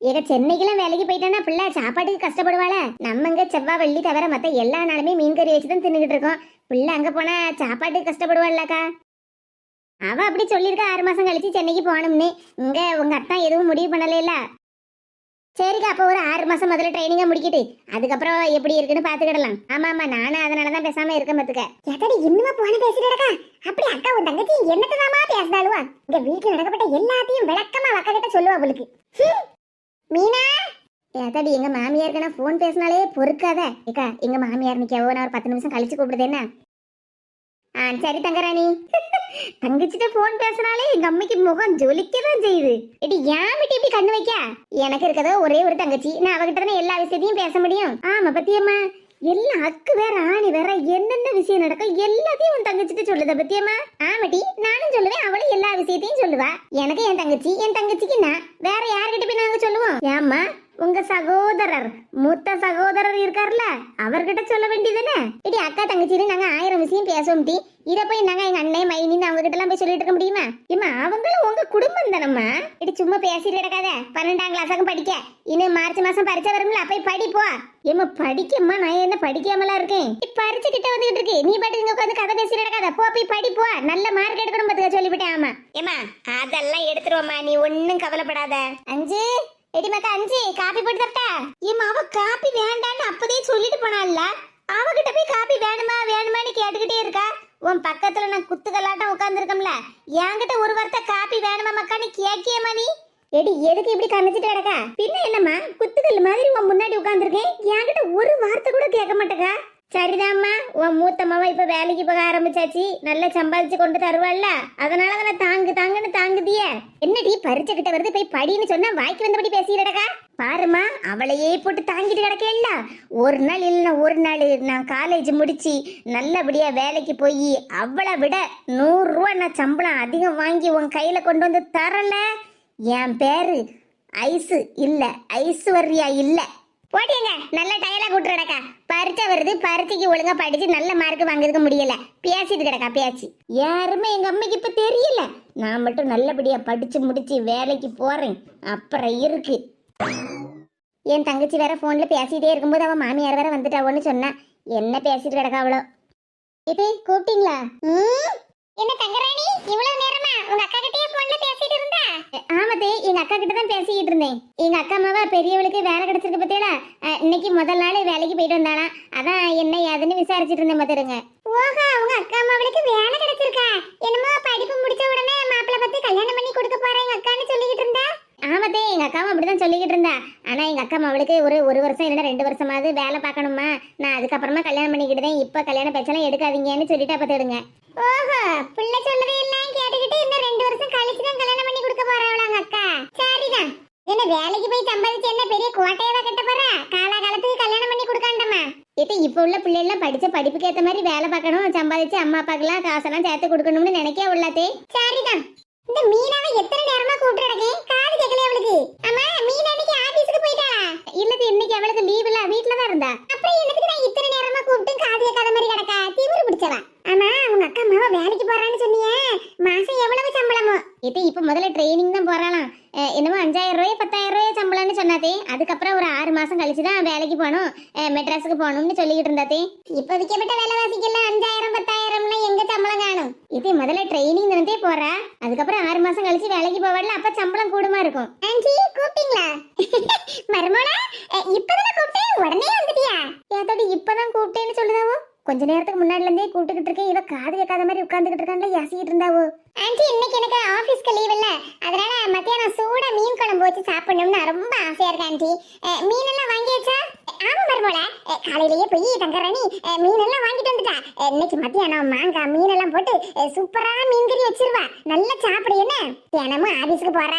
ஏக சென்னைக்கெல்லாம் வேலைக்கு போயிட்டானா பிள்ளை சாப்பாட்டுக்கு கஷ்டப்படுவாள. நம்ம இங்க செவ்வாய் வெள்ளி தவிர மத்த எல்லா நாளுமே மீன் கறி வச்சுதான் தின்னுகிட்டு இருக்கோம். பிள்ளை அங்க போனா சாப்பாட்டுக்கு கஷ்டப்படுவாள்லக்கா. அவ அப்படி சொல்லியிருக்கா, 6 மாசம் கழிச்சு சென்னைக்கு போகணும்னு. இங்க உங்க அத்தா எதுவும் முடிவு பண்ணல. சரிக்கா, அப்போ ஒரு 6 மாசம் முதல்ல ட்ரைனிங்கா முடிக்கிட்டு அதுக்கப்புறம் எப்படி இருக்குன்னு பாத்துக்கிடலாம். ஆமா ஆமா, நானும் அதனாலதான் பேசாம இருக்க பத்துக்க. எதடி இன்னுமா போன பேசிட்டு அப்படி அக்கா உன் தங்கச்சி என்னத்ததாமா பேசுதாளுவா? இங்க வீட்டுல நடக்கப்பட்ட எல்லாத்தையும் விளக்கமா அக்கா கிட்ட சொல்லுவா அவளுக்கு. மீனா, ஏதாடி எங்க மாமியாருக்கு நான் போன் பேசினாலே பொறுக்காத. ஏக்கா எங்க மாமியார் நிக்காவோ, நான் ஒரு 10 நிமிஷம் கழிச்சு கூப்பிடுது என்ன? சரி தங்கராணி. தங்கச்சிட்ட போன் பேசினாலே எங்க அம்மைக்கு முகம் ஜொலிக்கதான் செய்யுது. எடி ஏன் விட்டு இப்படி கண்ணு வைக்க? எனக்கு இருக்கதோ ஒரே ஒரு தங்கச்சி, நான் அவகிட்ட தானே எல்லா விஷயத்தையும் பேச முடியும். ஆமா பத்தியம்மா, எல்லாம் அக்கு வேற ஆணி வேற, என்னென்ன விஷயம் நடக்கும் எல்லாத்தையும் உன் தங்கச்சிட்டு சொல்லுத பத்தியம்மா. ஆமாட்டி, நானும் சொல்லுவேன், அவளும் எல்லா விஷயத்தையும் சொல்லுவா. எனக்கு என் தங்கச்சிக்கு நான் வேற யார்கிட்ட போய் நாங்க சொல்லுவோம்? ஏம்மா உங்க சகோதரர் மூத்த சகோதரர் இருக்கார்ல அவர்கிட்ட சொல்ல வேண்டியதுன்னு. இடி அக்கா தங்கச்சின்னு நாங்க 1000 விஷயம் பேசுவோம் டி. இத போய் நாங்க எங்க அண்ணன் மைனின்னு அவங்க கிட்ட எல்லாம் போய் சொல்லிட்டு இருக்க முடியுமா? ஏமா அவங்களும் உங்க குடும்பம் தானம்மா. இடி சும்மா பேசிட்டு கிடக்காத. 12ஆம் கிளாஸாக படிக்க இன்னும் மார்ச் மாசம் பரீட்சை வரும்ல, போய் படிப்போ. ஏமா படிக்கம்மா, நான் என்ன படிக்காமலா இருக்கேன். பரீட்சை கிட்ட வந்துகிட்டு இருக்கு, நீ பாட்டு இங்க உட்காந்து கதை பேசிட்டு கிடக்காத. போ போய் படிப்போ, நல்ல மார்க் எடுக்கணும் பார்த்துக்க சொல்லிவிட்டேன். ஆமா ஏமா அதெல்லாம் எடுத்துருவோம்மா, நீ ஒன்னும் கவலைப்படாத. அஞ்சு எடி மக்கா, அஞ்சு காப்பி போட்டு தரட்டா? ஏமா அவ காப்பி வேண்டான்னு அப்பதே சொல்லிட்டு போனால, அவகிட்ட போய் காப்பி வேணுமா வேணுமான்னு கேட்டுக்கிட்டே இருக்கா. உன் பக்கத்துல நான் குத்துக்கலாட்டம் உட்காந்துருக்கோம்ல, என்கிட்ட ஒரு வார்த்தை காப்பி வேணுமா மக்கான்னு கேக்கியமா நீ? எடி எதுக்கு இப்படி கணச்சிட்டு கிடக்கா? பின்ன என்னம்மா குத்துக்கல் மாதிரி உன் முன்னாடி உட்காந்துருக்கேன், என்கிட்ட ஒரு வார்த்தை கூட கேட்க மாட்டேக்கா. சரிதாம்மா, உன் மூத்தம்மாவா இப்ப வேலைக்கு போக ஆரம்பிச்சாச்சு, நல்லா சம்பாதிச்சு கொண்டு தருவாள்ல, அதனால தானே தாங்கு தாங்குன்னு தாங்குதிய. என்னடி பரீட்சை கிட்ட வருது, போய் படின்னு சொன்னா வாய்க்கு வந்தபடி பேசிக்கிடக்கா. பாருமா அவளையே போட்டு தாங்கிட்டு கிடக்கல. ஒரு நாள் இல்லைன்னா ஒரு நாள் நான் காலேஜ் முடிச்சு நல்லபடியா வேலைக்கு போய் அவளை விட 100 ரூபா நான் சம்பளம் அதிகம் வாங்கி உன் கையில கொண்டு வந்து தரல, என் பேரு ஐசு இல்ல ஐஸ்வர்யா இல்ல. போட்டியங்க நல்ல டயலாக் விட்டு கிடக்கா. பரீட்சை வருது, பரீட்சைக்கு ஒழுங்கா படிச்சு நல்ல மார்க் வாங்கிருக்க முடியல, பேசிட்டு கிடக்கா பேச்சு. யாருமே எங்க அம்மைக்கு இப்ப தெரியல, நான் மட்டும் நல்லபடியா படிச்சு முடிச்சு வேலைக்கு போறேன். அப்புறம் இருக்கு. என் தங்கச்சி வேற போன்ல பேசிட்டே இருக்கும்போது அவன் மாமியார் வேற வந்துட்டாவோன்னு சொன்னா, என்ன பேசிட்டு கிடக்கா அவ்வளோ. இது கூப்பிட்டீங்களா? என்ன தங்கராணி இவ்வளவு நேரமா உங்க அக்கா கிட்டயே போன்ல பேசிட்டு இருந்தா? ஆமாதே, எங்க அக்கா கிட்ட தான் பேசிட்டு இருந்தேன். எங்க அக்கா அம்மாவா பெரியவளுக்கு வேலை கிடைச்சிருக்கு பத்தியல, இன்னைக்கு முதல் நாள் வேலைக்கு போயிட்டு வந்தானா, அதான் என்ன ஏதுன்னு விசாரிச்சுட்டு இருந்தேன் பாத்துருங்க. ஓஹோ, உங்க அக்கா அம்மாவளுக்கு வேலை கிடைச்சிருக்கா? என்னமோ படிப்பு முடிச்ச உடனே மாப்பிள்ளை பார்த்து கல்யாணம் பண்ணி கொடுக்க போறேன் எங்க அக்கான்னு சொல்லிக்கிட்டு இருந்தா. ஆமாத்தே, எங்க அக்காவும் அப்படிதான் சொல்லிக்கிட்டு இருந்தா. ஆனா எங்க அக்கா அவளுக்கு ஒரு வருஷம் இல்லைன்னா 2 வருஷமாவது வேலை பார்க்கணுமா, நான் அதுக்கப்புறமா கல்யாணம் பண்ணிக்கிட்டேன், இப்ப கல்யாண பேச்செல்லாம் எடுக்காதீங்கன்னு சொல்லிட்டு பார்த்துடுங்க. ஓஹோ, பிள்ளை சொல்லவே எல்லாம் கேட்டுக்கிட்டு இன்னும் 2 வருஷம் கழிச்சுதான் கல்யாணம் பண்ணி கொடுக்க போறாங்க அக்கா. சரிதான், என்ன வேலைக்கு போய் சம்பாதிச்சு என்ன பெரிய கோட்டையவா கட்ட போறா? காலகாலத்துக்கு கல்யாணம் பண்ணி கொடுக்காண்டமா. இது இப்ப உள்ள பிள்ளை எல்லாம் படிச்ச படிப்புக்கு ஏத்த மாதிரி வேலை பார்க்கணும், சம்பாதிச்சு அம்மா அப்பாக்கெல்லாம் காசெல்லாம் சேர்த்து கொடுக்கணும்னு நினைக்க உள்ளாதே. சரிதான். இந்த மீனாவை எத்தனை நேரமா கூப்பிட்டு இருக்கேன், காது கேட்கல அவளுக்கு. அம்மா மீனா இன்னைக்கு ஆபீஸ்க்கு போயிட்டாளா? இல்லது, இன்னைக்கு அவளுக்கு லீவ் இல்ல, வீட்ல தான் இருந்தா. அப்புறம் என்னத்துக்கு நான் இத்தனை நேரமா கூப்பிட்டு காது கேட்காத மாதிரி கிடக்கா? திமிரு பிடிச்சவா. ஆமா உங்க அக்கா அம்மாவை வேலைக்கு போறான்னு சொன்னியே, மாசம் எவ்வளவு சம்பளமோ? இது இப்ப முதல்ல ட்ரைனிங் தான் போறாளாம், என்னமோ 5000 ரூபாய் 10000 ரூபாய் சம்பளம்னு சொன்னாதே. அதுக்கப்புறம் ஒரு 6 மாசம் கழிச்சுதான் வேலைக்கு போகணும், மெட்ராஸுக்கு போகணும்னு சொல்லிக்கிட்டு இருந்தாதே. இப்ப விற்கப்பட்ட வேலைவாசிக்கெல்லாம் 5000 10,000 எங்க சம்பளம் காணும்? இது முதல்ல ட்ரைனிங் தானே போறா, அதுக்கப்புறம் 6 மாசம் கழிச்சு வேலைக்கு போவாள்ல, அப்ப சம்பளம் கூடுமா இருக்கும். ஆன்ட்டி கூப்பிட்டீங்களா? மர்மோளா இப்பதான் கூப்பிட்டேன் உடனே வந்துட்டியா? ஏதாடி இப்பதான் கூப்பிட்டேன்னு சொல்லுதாவோ? கொஞ்ச நேரத்துக்கு முன்னாடில இருந்தே கூப்பிட்டுக்கிட்டு இருக்கேன், இவ காது கேட்காத மாதிரி உட்கார்ந்துகிட்டு இருக்கான்ல, யாசிக்கிட்டு இருந்தாவோ. ஆன்ட்டி இன்னைக்கு எனக்கு ஆபீஸ்க்கு லீவ் இல்ல, அதனால மத்தியானம் சூடா மீன் குழம்பு வச்சு சாப்பிடணும்னு ரொம்ப ஆசையா இருக்கு ஆன்ட்டி. மீன் எல்லாம் வாங்கியாச்சா? ஆமா மர்மோல, காலையிலேயே போய் தங்கராணி மீன் எல்லாம் வாங்கிட்டு வந்துட்டா. இன்னைக்கு மத்தியானம் மாங்காய் மீன் எல்லாம் போட்டு சூப்பரா மீன் கறி வச்சிருவா, நல்லா சாப்பிடு. என்ன தினமும் ஆபீஸ்க்கு போற,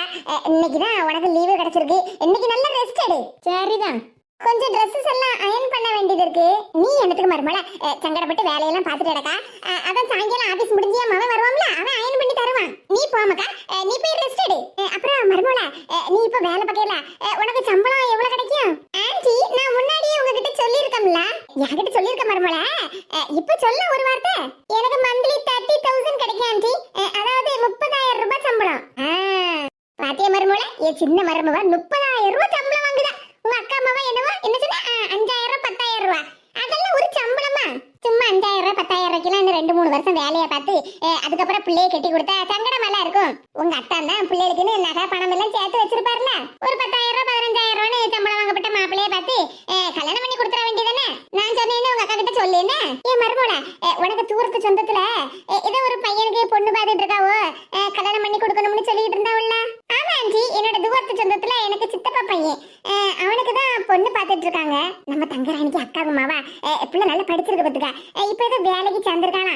இன்னைக்குதான் உனக்கு லீவு கிடைச்சிருக்கு, இன்னைக்கு நல்ல ரெஸ்ட் எடு. சரிதான், கொஞ்சம் ட்ரெஸ்ஸஸ் எல்லாம் அயன் பண்ண வேண்டியது இருக்கு. நீ என்னத்துக்கு மருமல சங்கடப்பட்டு வேலையெல்லாம் பார்த்துட்டு கிடக்கா? அதான் சாயங்காலம் ஆபீஸ் முடிஞ்சியா மவன் வருவான்ல, அவன் அயன் பண்ணி தருவான். நீ போமக்கா, நீ போய் ரெஸ்ட் எடு. அப்புறம் மருமல நீ இப்ப வேலை பார்க்கல, உனக்கு சம்பளம் எவ்வளவு கிடைக்கும்? ஆன்ட்டி நான் முன்னாடியே உங்ககிட்ட சொல்லியிருக்கோம்ல. என்கிட்ட சொல்லியிருக்க மருமல, இப்ப சொல்ல ஒரு வார்த்தை. எனக்கு மந்த்லி 30,000 கிடைக்கும் ஆன்ட்டி, அதாவது 30,000 ரூபாய் சம்பளம். பாத்திய மருமல, என் சின்ன மருமவ 30,000 ரூபாய் சம்பளம் வாங்குதா. உங்க அக்கா அம்மாவா என்னவோ என்ன சொன்னா 5000 10,000 ரூபாய், அதெல்லாம் ஒரு சம்பளமா? சும்மா 5000 10,000 ரூபாய்க்குலாம் இன்னும் 2-3 வருஷம் வேலையை பார்த்து அதுக்கப்புறம் பிள்ளையை கட்டி கொடுத்தா சங்கடமெல்லாம் இருக்கும். உங்க அத்தா தான் பிள்ளைகளுக்குன்னு நகை பணம் எல்லாம் சேர்த்து வச்சிருப்பாருல, ஒரு 10,000 15,000 ரூபாய் சம்பளம் வாங்கப்பட்ட மாப்பிள்ளையை பார்த்து கல்யாணம் பண்ணி கொடுத்துட வேண்டியதானே? நான் சொன்னேன்னு உங்க அக்கா கிட்ட சொல்லேன்னு. ஏன் மருமோல உனக்கு தூரத்து சொந்தத்துல ஏதோ ஒரு பையனுக்கு பொண்ணு பார்த்துட்டு இருக்காவோ, கல்யாணம் பண்ணி கொடுக்கணும்னு சொல்லிட்டு இருந்தாவுல்ல? ஆமா ஆன்ட்டி, என்னோட தூரத்து சொந்தத்துல எனக்கு சித்தப்பா பையன், அவனுக்கு தான் பொண்ணு பார்த்துட்டு இருக்காங்க. நம்ம தங்கராணிக்கு அக்காகுமாவா, பிள்ளை நல்லா படிச்சிருக்க பத்துக்கா, இப்ப ஏதோ வேலைக்கு சேர்ந்திருக்கானா.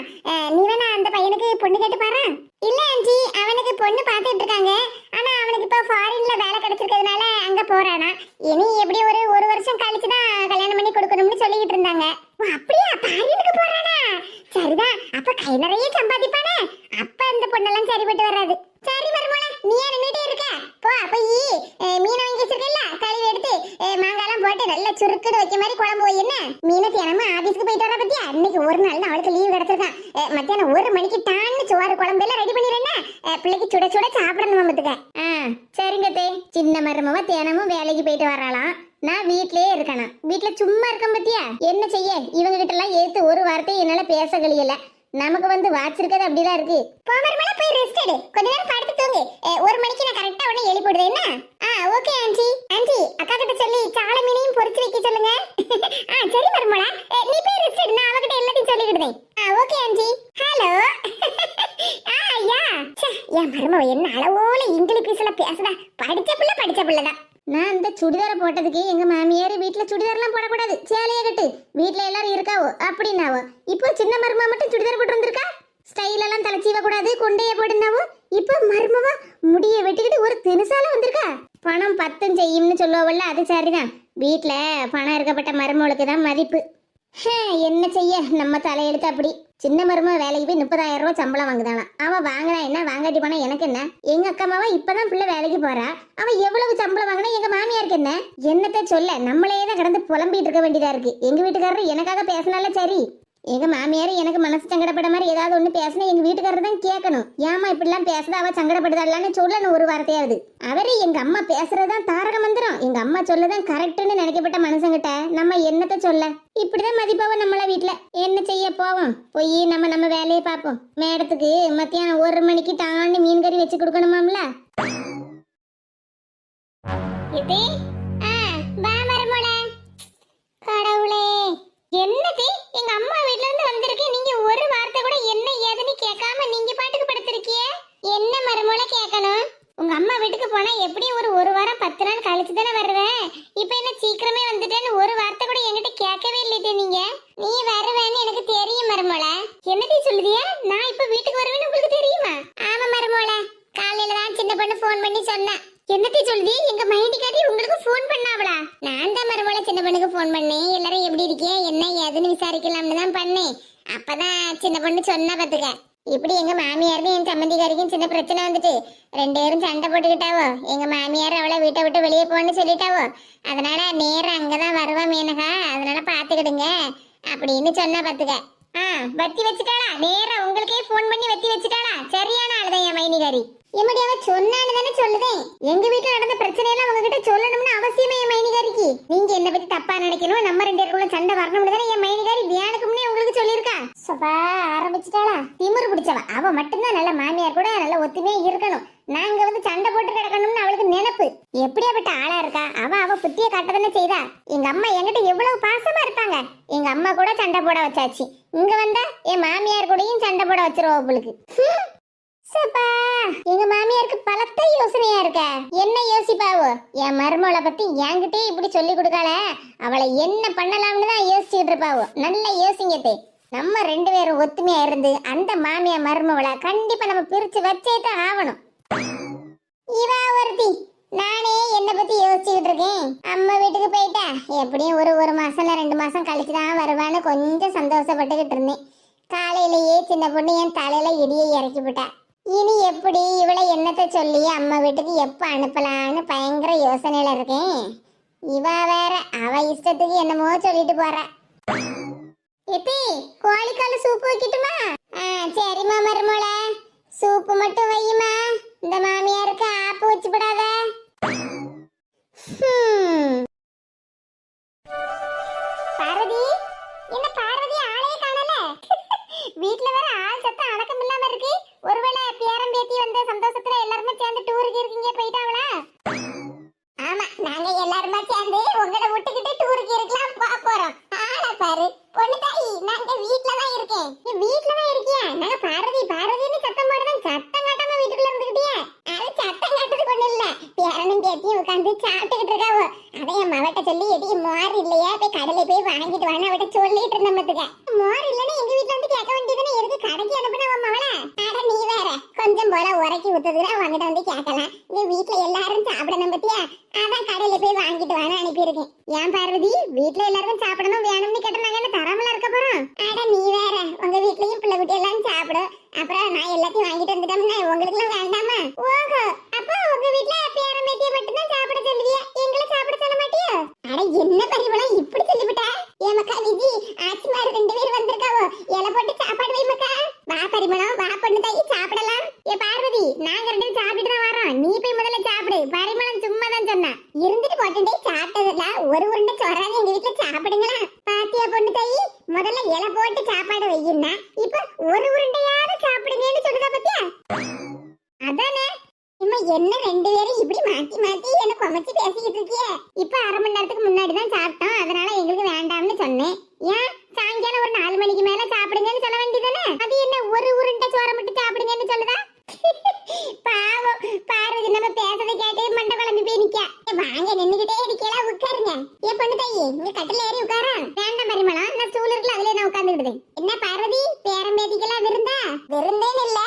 நீ வேணா அந்த பையனுக்கு பொண்ணு கேட்டு பாரு. இல்ல ஆன்ட்டி, அவனுக்கு பொண்ணு பார்த்துட்டு இருக்காங்க, ஆனா அவனுக்கு இப்ப ஃபாரின்ல வேலை கிடைச்சிருக்கிறதுனால அங்க போறானா. இனி எப்படி ஒரு வருஷம் கழிச்சுதான் கல்யாணம் பண்ணி கொடுக்கணும்னு சொல்லிக்கிட்டு இருந்தாங்க. அப்படியா, ஃபாரினுக்கு போறானா? சரிதான், அப்ப கை நிறைய சம்பாதிப்பானே, அப்ப இந்த பொண்ணெல்லாம் சரிப்பட்டு வராது. சரி மருமோள, நீ நின்னுட்டே இருக்க, போ போய் மீன் வாங்கி வச்சிருக்கல கழுவி எடுத்து சுருக்குன்னு வைக்க மாதிரி குழம்பு வை. என்ன மீனை தினமும் ஆபீஸ்க்கு போயிட்டு வரா பத்தியா? இன்னைக்கு ஒரு நாள் தான் அவளுக்கு லீவு கிடைச்சிருக்கான். மத்தியானம் 1 மணிக்கு டான்னு சோறு குழம்பு எல்லாம் ரெடி பண்ணிடுறேன்னா பிள்ளைக்கு சுட சுட சாப்பிடணும் பத்துக்க. சரிங்க தே. சின்ன மருமவ தினமும் வேலைக்கு போயிட்டு வராளாம், நான் வீட்லயே இருக்கணும். வீட்டுல சும்மா இருக்க பத்தியா? என்ன செய்ய, இவங்க கிட்ட எல்லாம் ஏத்து ஒரு வார்த்தை என்னால பேச கழியல. நமக்கு வந்து வாச்சிருக்கிறது அப்படிதான் இருக்கு. போமர்மல போய் ரெஸ்ட் எடு, கொஞ்ச நேரம் படுத்து தூங்கு. 1 மணிக்கு நான் கரெக்டா உடனே எழுப்பிடுறேன். என்ன ஓகே ஆன்ட்டி. ஆன்ட்டி அக்கா கிட்ட சொல்லி சால மீனையும் பொரிச்சு வைக்க சொல்லுங்க. சரி மருமல, நீ போய் ரெஸ்ட் எடு, நான் அவகிட்ட எல்லாத்தையும் சொல்லிடுறேன். Okay aunty. ஹலோ. யா என் மருமவ என்ன அளவோல இங்கிலீஷ்ல பேசுதா. படிச்ச பிள்ளைதான். நான் இந்த சுடிதாரை போட்டதுக்கு எங்க மாமியார் வீட்டுல சுடிதார்லாம் போடக்கூடாது, சேலையை கட்டு, வீட்டுல எல்லாரும் இருக்காவோ அப்படின்னாவோ. இப்போ சின்ன மருமா மட்டும் சுடிதார் போட்டு வந்திருக்கா. ஸ்டைல் எல்லாம் தலைச்சீவ கூடாது, கொண்டைய போட்டுனாவோ. இப்போ மருமவா முடிய வெட்டிக்கிட்டு ஒரு தினுசால வந்திருக்கா. பணம் 10 செய்யும்னு சொல்லுவோம்ல, அது சரிதான். வீட்டுல பணம் இருக்கப்பட்ட மருமகளுக்கு தான் மதிப்பு. என்ன செய்ய, நம்ம தலையெழுத்து அப்படி. சின்ன மரும வேலைக்கு போய் 30,000 ரூபாய் சம்பளம் வாங்குதானாம். அவ வாங்கினா என்ன, வாங்காட்டி போனா எனக்கு என்ன? எங்க அக்கா அம்மாவா இப்பதான் பிள்ளை வேலைக்கு போறா. அவ எவ்வளவு சம்பளம் வாங்கினா எங்க மாமியாருக்கு என்ன? என்னத்த சொல்ல, நம்மளே தான் கடந்து புலம்பிட்டு இருக்க வேண்டியதா இருக்கு. எங்க வீட்டுக்காரரு எனக்காக பேசினால சரி, எங்க மாமியார் எனக்கு மனசு சங்கடப்பட மாதிரி ஏதாவது ஒண்ணு பேசினா எங்க வீட்டுக்காரர் தான் கேட்கணும். ஏமா இப்படிலாம் பேசுதா, அவ சங்கடப்படுதான்னு சொல்லணும் ஒரு வார்த்தையாவது. அவரு எங்க அம்மா பேசுறதுதான் தாரக மந்திரம், எங்க அம்மா சொல்லதான் கரெக்ட்னு நினைக்கப்பட்ட மனுஷங்கிட்ட நம்ம என்னத்த சொல்ல. இப்படிதான் மதிப்பாவ நம்மள வீட்டுல. என்ன செய்ய, போவோம் போய் நம்ம வேலையை பார்ப்போம். மேடத்துக்கு மத்தியானம் 1 மணிக்கு தாண்டி மீன் கறி வச்சு கொடுக்கணுமாம்ல. கடவுளே, என்னது எங்க அம்மா வீட்ல இருந்து வந்திருக்கேன், நீங்க ஒரு வார்த்தை கூட என்ன ஏதுன்னு கேட்காம நீங்க பாட்டுக்கு படுத்திருக்கிய. என்ன மருமோல கேட்கணும்? உங்க அம்மா வீட்டுக்கு போனா எப்படியும் ஒரு வாரம் 10 நாள் கழிச்சு தானே வருவேன். இப்ப என்ன சீக்கிரமே வந்துட்டேன்னு ஒரு வார்த்தை கூட என்கிட்ட கேட்கவே இல்லையே நீங்க. நீ வருவேன்னு எனக்கு தெரியும் மருமோல. என்னடி சொல்லுதியா? நான் இப்ப வீட்டுக்கு வருவேன்னு உங்களுக்கு தெரியுமா? ஆமா மருமோல, காலையில தான் சின்ன பொண்ணு போன் பண்ணி சொன்னேன். என்னத்தை சொல்லுதி? எங்க மைண்டிக்காரி உங்களுக்கு போன் பண்ணாவளா? நான் தான் மருமோல சின்ன பொண்ணுக்கு போன் பண்ணேன். எல்லாரும் எப்படி இருக்கே என்ன ஏதுன்னு விசாரிக்கலாம்னு தான் பண்ணேன். அப்பதான் சின்ன பொண்ணு சொன்னா பாத்துக்க, இப்படி எங்க மாமியாருக்கும் என் சம்மந்திக்காரிக்கும் சின்ன பிரச்சனை வந்துட்டு 2 பேரும் சண்டை போட்டுக்கிட்டாவோ. எங்க மாமியார் அவளை வீட்டை விட்டு வெளியே போன்னு சொல்லிட்டாவோ. அதனால நேரம் அங்கதான் வருவா மேனகா, அதனால பாத்துக்கிடுங்க அப்படின்னு சொன்னா பாத்துக்க. வத்தி வச்சுட்டாளா? நேரம் உங்களுக்கே போன் பண்ணி வத்தி வச்சுட்டாளா? சரியான ஆளுதான் என் மைனிகாரி. எப்படி அவ சொன்னான்னு தானே சொல்லுதேன். எங்க வீட்டுல நடந்த பிரச்சனையெல்லாம் உங்ககிட்ட சொல்லணும்னு அவசியமே என் மைனிகாரிக்கு. நீங்க என்ன பத்தி தப்பா நினைக்கணும், நம்ம 2 பேருக்குள்ள சண்டை வரணும்னு தானே என் மைனிகாரி தியானுக்கு முன்னே உங்களுக்கு சொல்லியிருக்கா. சபா ஆரம்பிச்சுட்டாளா? திமிரு பிடிச்சவ அவ மட்டும்தான் நல்ல மாமியார் கூட நல்ல ஒத்துமையா இருக்கணும். நாங்க வந்து சண்டை போட்டு கிடக்கணும்னு அவளுக்கு நினைப்பு. எப்படியாப்பட்ட ஆளா இருக்கா அவ புத்திய காட்டதானே செய்தா. எங்க அம்மா என்கிட்ட எவ்வளவு பாசமா இருப்பாங்க. எங்க அம்மா கூட சண்டை போட வச்சாச்சு, இங்க வந்தா என் மாமியார் கூடயும் சண்டை போட வச்சிருவா அவளுக்கு. சப்பா, எங்க மாமியாருக்கு பலத்த யோசனையா இருக்க. என்ன யோசிப்பாவோ? என் மருமகளை பத்தி என்கிட்டே இப்படி சொல்லி கொடுக்கால, அவளை என்ன பண்ணலாம்னு தான் யோசிச்சுட்டு இருப்பாவோ. நல்லா யோசிங்கத்தே. நம்ம 2 பேரும் ஒத்துமையா இருந்து அந்த மாமியா மருமகளை கண்டிப்பா நம்ம பிரிச்சு வச்சே தான் ஆகணும். இவா ஒருத்தி, நானே என்ன பத்தி யோசிச்சுக்கிட்டு இருக்கேன். அம்மா வீட்டுக்கு போயிட்டா எப்படியும் ஒரு மாசம் இல்ல 2 மாசம் கழிச்சுதான் வருவான்னு கொஞ்சம் சந்தோஷப்பட்டுக்கிட்டு இருந்தேன். காலையிலேயே சின்ன பொண்ணு என் தலையில இடியை இறக்கி விட்டா. இனி எப்படி இவளை என்னத்தை சொல்லி அம்மா வீட்டுக்கு எப்ப அனுப்பலான்னு பயங்கர யோசனையில இருக்கேன். இவ வேற அவ இஷ்டத்துக்கு என்னமோ சொல்லிட்டு போற. எப்பி கோழிக்கால சூப்பு வைக்கட்டுமா? சரிம்மா மருமோள, சூப்பு மட்டும் வையுமா. இந்த மாமியாருக்கு ஆப்பு வச்சு விடாத. பார்வதி, என்ன பார்வதி ஆளே காணல? வீட்டுல வேற ஆள் சத்தம் அடக்கம் இல்லாம இருக்கு. ஒருவேளை பேரம் பேத்தி வந்த சந்தோஷத்துல எல்லாருமே சேர்ந்து டூருக்கு இருக்கீங்க, போயிட்டாங்களா? ஆமா, நாங்க எல்லாருமே சேர்ந்து உங்களை விட்டுக்கிட்டு டூருக்கு இருக்கலாம் போறோம். ஆளை பாரு பொண்ணு தாயி, நாங்க வீட்டுல தான் இருக்கேன். நீ வீட்டுல தான் இருக்கியா? நாங்க பார்வதின்னு சத்தம் போடுறேன். சத்தம் காட்டாம வீட்டுக்குள்ள இருந்துக்கிட்டியா? அது சத்தம் காட்டுறதுக்கு ஒண்ணு இல்ல, பேரனும் பேத்தியும் உட்காந்து சாப்பிட்டுக்கிட்டு இருக்காவோ. அதை என் மவட்ட சொல்லி எடி மோர் இல்லையா, போய் கடையில போய் வாங்கிட்டு வான்னு அவட்ட சொல்லிட்டு இருந்தமத்துக்க. மோர் இல்லன்னு எங்க வீட்டுல வந்து கேட்க வேண்டியதுன்னு எதுக்கு கடைக்கு அனுப்புன உன் மவள? அட நீ வேற கொஞ்சம் போல உரைக்கி ஊத்துதுன்னா உங்ககிட்ட வந்து கேட்கலாம். இந்த வீட்டுல எல்லாரும் சாப்பிடணும் பத்தியா, அதான் கடையில போய் வாங்கிட்டு வான்னு அனுப்பியிருக்கேன். ஏன் பார்வதி, வீட்டுல எல்லாரும் சாப்பிடணும் வேணும்னு கேட்ட நாங்க என்ன தராமலா இருக்க போறோம்? அட நீ வேற, உங்க வீட்லயும் பிள்ளை குட்டி எல்லாம் சாப்பிடும், அப்புறம் நான் எல்லாத்தையும் வாங்கிட்டு வந்துட்டோம்னா உங்களுக்கு எல்லாம் வேண்டாமா? ஓஹோ, அப்போ உங்க வீட்டுல பேரம் பேத்தியை மட்டும் தான் சாப்பிட சொல்லுவியா, எங்களை சாப்பிட சொல்ல மாட்டியோ? அட என்ன பரிவளம் இருந்துட்டு போட்டுட்டே சாப்பிட்டதுல ஒரு உருண்டை சோறாவது எங்க வீட்டுல சாப்பிடுங்களா. பாத்தியா பொண்ணு தாயி, முதல்ல இலை போட்டு சாப்பாடு வையுன்னா இப்ப ஒரு உருண்டையாவது சாப்பிடுங்கன்னு சொல்லுதா பாத்தியா. அதானே இம்மா, என்ன ரெண்டு பேரும் இப்படி மாத்தி மாத்தி என்ன குமைச்சு பேசிக்கிட்டு இருக்கியே. இப்ப அரை மணி நேரத்துக்கு முன்னாடி தான் சாப்பிட்டோம், அதனால எங்களுக்கு வேண்டாம்னு சொன்னேன். ஏன் சாயங்காலம் ஒரு 4 மணிக்கு மேல சாப்பிடுங்கன்னு சொல்ல வேண்டியதானே. அது என்ன ஒரு உருண்டை சோறை மட்டும் சாப்பிடுங்கன்னு சொல்லுதா. பாவம் பார்வதி நம்ம பேசதை கேட்டு மண்டை குழம்பி போய் நிக்க. வாங்க நின்னுகிட்டே இருக்கீங்களா, உட்காருங்க. ஏன் பொண்ணு தாயி, இங்க கட்டில ஏறி உட்காரா. வேண்டாம் பரிமளம், நான் ஸ்டூல் இருக்குல்ல அதுல நான் உட்கார்ந்துடுது. என்ன பார்வதி, பேரம்பேதிக்கெல்லாம் விருந்தா? விருந்தேன்னு இல்ல,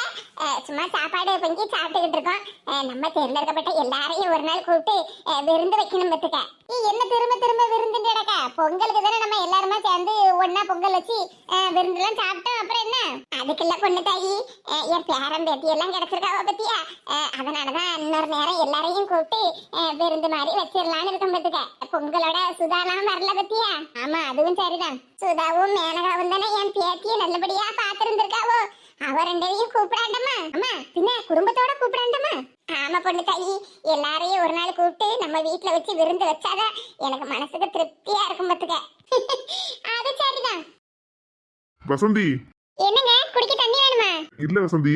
சும்மா சாப்பாடு பொங்கி சாப்பிட்டுக்கிட்டு இருக்கோம். நம்ம தேர்ந்தெடுக்கப்பட்ட எல்லாரையும் ஒரு நாள் கூப்பிட்டு விருந்து வைக்கணும் பத்துக்க. என்ன திரும்ப திரும்ப விருந்து கிடக்க? பொங்கலுக்கு தானே நம்ம எல்லாருமா சேர்ந்து ஒன்னா பொங்கல் வச்சு விருந்துலாம் சாப்பிட்டோம். அப்புறம் என்ன, அதுக்குள்ள பொண்ணு தாயி என் பேரம்பேத்தி எல்லாம் கிடைச்சிருக்காவ பத்தியா. அதனாலதான் இன்னொரு நேரம் எல்லாரையும் கூப்பிட்டு விருந்து மாதிரி வச்சிடலான்னு இருக்கும் பத்துக்க. பொங்கலோட சுதாலாம் வரல பத்தியா. ஆமா அதுவும் சரிதான், சுதாவும் மேனகாவும் தானே என் பேத்தியை நல்லபடியா பாத்துருந்துருக்காவோ. அவ ரெண்டையும் கூப்பிடாண்டமா. அம்மா பின்ன குடும்பத்தோட கூப்பிடாண்டமா. ஆமா பொண்ணு தாயி, எல்லாரையும் ஒரு நாள் கூப்பிட்டு நம்ம வீட்டுல வச்சு விருந்து வச்சாதான் எனக்கு மனசுக்கு திருப்தியா இருக்கும் பத்துக்க. அது சரிதான். வசந்தி, என்னங்க குடிக்க தண்ணி வேணுமா? இல்ல வசந்தி,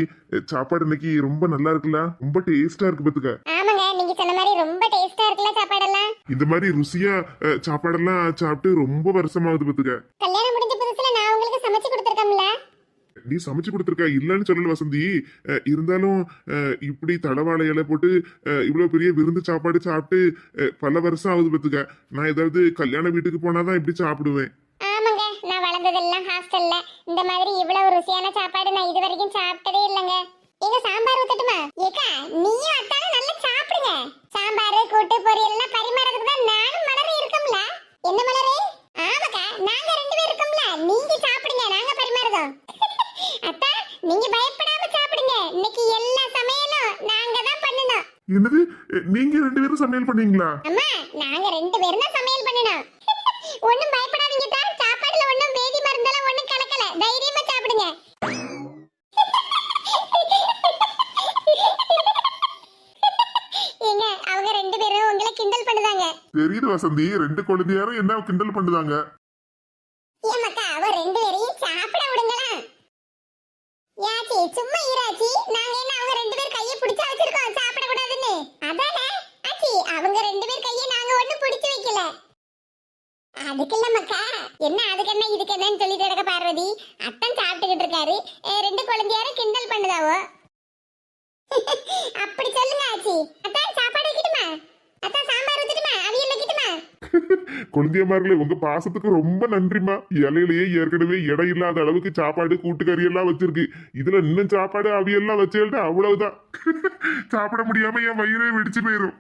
சாப்பாடு இன்னைக்கு ரொம்ப நல்லா இருக்குல்ல, ரொம்ப டேஸ்டா இருக்கு பத்துக்க. ஆமாங்க, நீங்க சொன்ன மாதிரி ரொம்ப டேஸ்டா இருக்குல்ல சாப்பாடெல்லாம். இந்த மாதிரி ருசியா சாப்பாடெல்லாம் சாப்பிட்டு ரொம்ப வருஷமாகுது பத்துக்க. கல்யாணம் முடிஞ்ச புதுசுல நான் உங்களுக்கு சமைச்சு கொடுத்துருக்கேன்ல. நீ சமைச்சு கொடுத்துருக்க இல்லன்னு சொல்லல வசந்தி. இருந்தாலும் இப்படி தடவாழை இலை போட்டு இவ்வளவு பெரிய விருந்து சாப்பாடு சாப்பிட்டு பல வருஷம் ஆகுது பத்துக்க. நான் ஏதாவது கல்யாண வீட்டுக்கு போனாதான் இப்படி சாப்பிடுவேன். ஆமாங்க, நான் வளர்ந்ததெல்லாம் ஹாஸ்டல்ல. இந்த மாதிரி இவ்வளவு ருசியான சாப்பாடு நான் இது வரைக்கும் சாப்பிட்டதே இல்லைங்க. எங்க சாம்பார் ஊத்தட்டுமா? ஏக்கா நீயும் அத்தாலும் நல்லா சாப்பிடுங்க. சாம்பார் கூட்டு பொரியல் எல்லாம் பரிமாறதுக்கு தான் நானும் மலரும் இருக்கோம்ல. என்ன மலரே? ஆமாக்கா, நாங்க 2 பேர் இருக்கோம்ல, நீங்க சாப்பிடுங்க, நாங்க பரிமாறுதோம். அத்தா நீங்க பயப்படாம சாப்பிடுங்க, இன்னைக்கு எல்லா சமையலும் நாங்க தான் பண்ணணும். என்னது, நீங்க 2 பேரும் சமையல் பண்ணீங்களா? அம்மா நாங்க 2 பேரும் தான் சமையல் பண்ணணும். ஒண்ணும் பயப்படாதீங்க தா, சாப்பாடுல ஒண்ணும் வேதி மருந்தெல்லாம் ஒண்ணும் கலக்கல, தைரியமா சாப்பிடுங்க. ஏங்க அவங்க 2 பேரும் உங்களை கிண்டல் பண்ணுதாங்க. தெரியுது வசந்தி, 2 குழந்தையாரும் என்ன கிண்டல் பண்ணுதாங்க. ஏமாக்கா அவ 2 பேரையும் சாப்பிட விடுங்களா. யாச்சி சும்மா இராச்சி, நாங்க என்ன அவங்க 2 பேர் கையை பிடிச்சு வச்சிருக்கோம் சாப்பிட கூடாதுன்னு. அதானே ஆச்சி, அவங்க 2 பேர் கையை நாங்க ஒண்ணு பிடிச்சு வைக்கல. அதுக்கு இல்ல மக்கா, என்ன அதுக்கு என்ன இதுக்கு என்னன்னு சொல்லிட்டு கிடக்க பார்வதி. அத்தான் சாப்பிட்டுக்கிட்டு இருக்காரு, 2 குழந்தையாரும் கிண்டல் பண்ணுதாவோ. அப்படி சொல்லுங்க ஆச்சி. அத்தான் சாப்பாடு வைக்கட்டுமா? அத்தான் சாம்பார் ஊத்தட்டுமா? அவியல் வைக்கட்டுமா? குழந்தையமார்களே, உங்க பாசத்துக்கு ரொம்ப நன்றிமா. இலையிலேயே ஏற்கனவே எடை இல்லாத அளவுக்கு சாப்பாடு கூட்டுக்கறி எல்லாம் வச்சிருக்கு. இதுல இன்னும் சாப்பாடு அவியெல்லாம் வச்சுக்கிட்டு அவ்வளவுதான். சாப்பிட முடியாம என் வயிறே வெடிச்சு போயிரும்.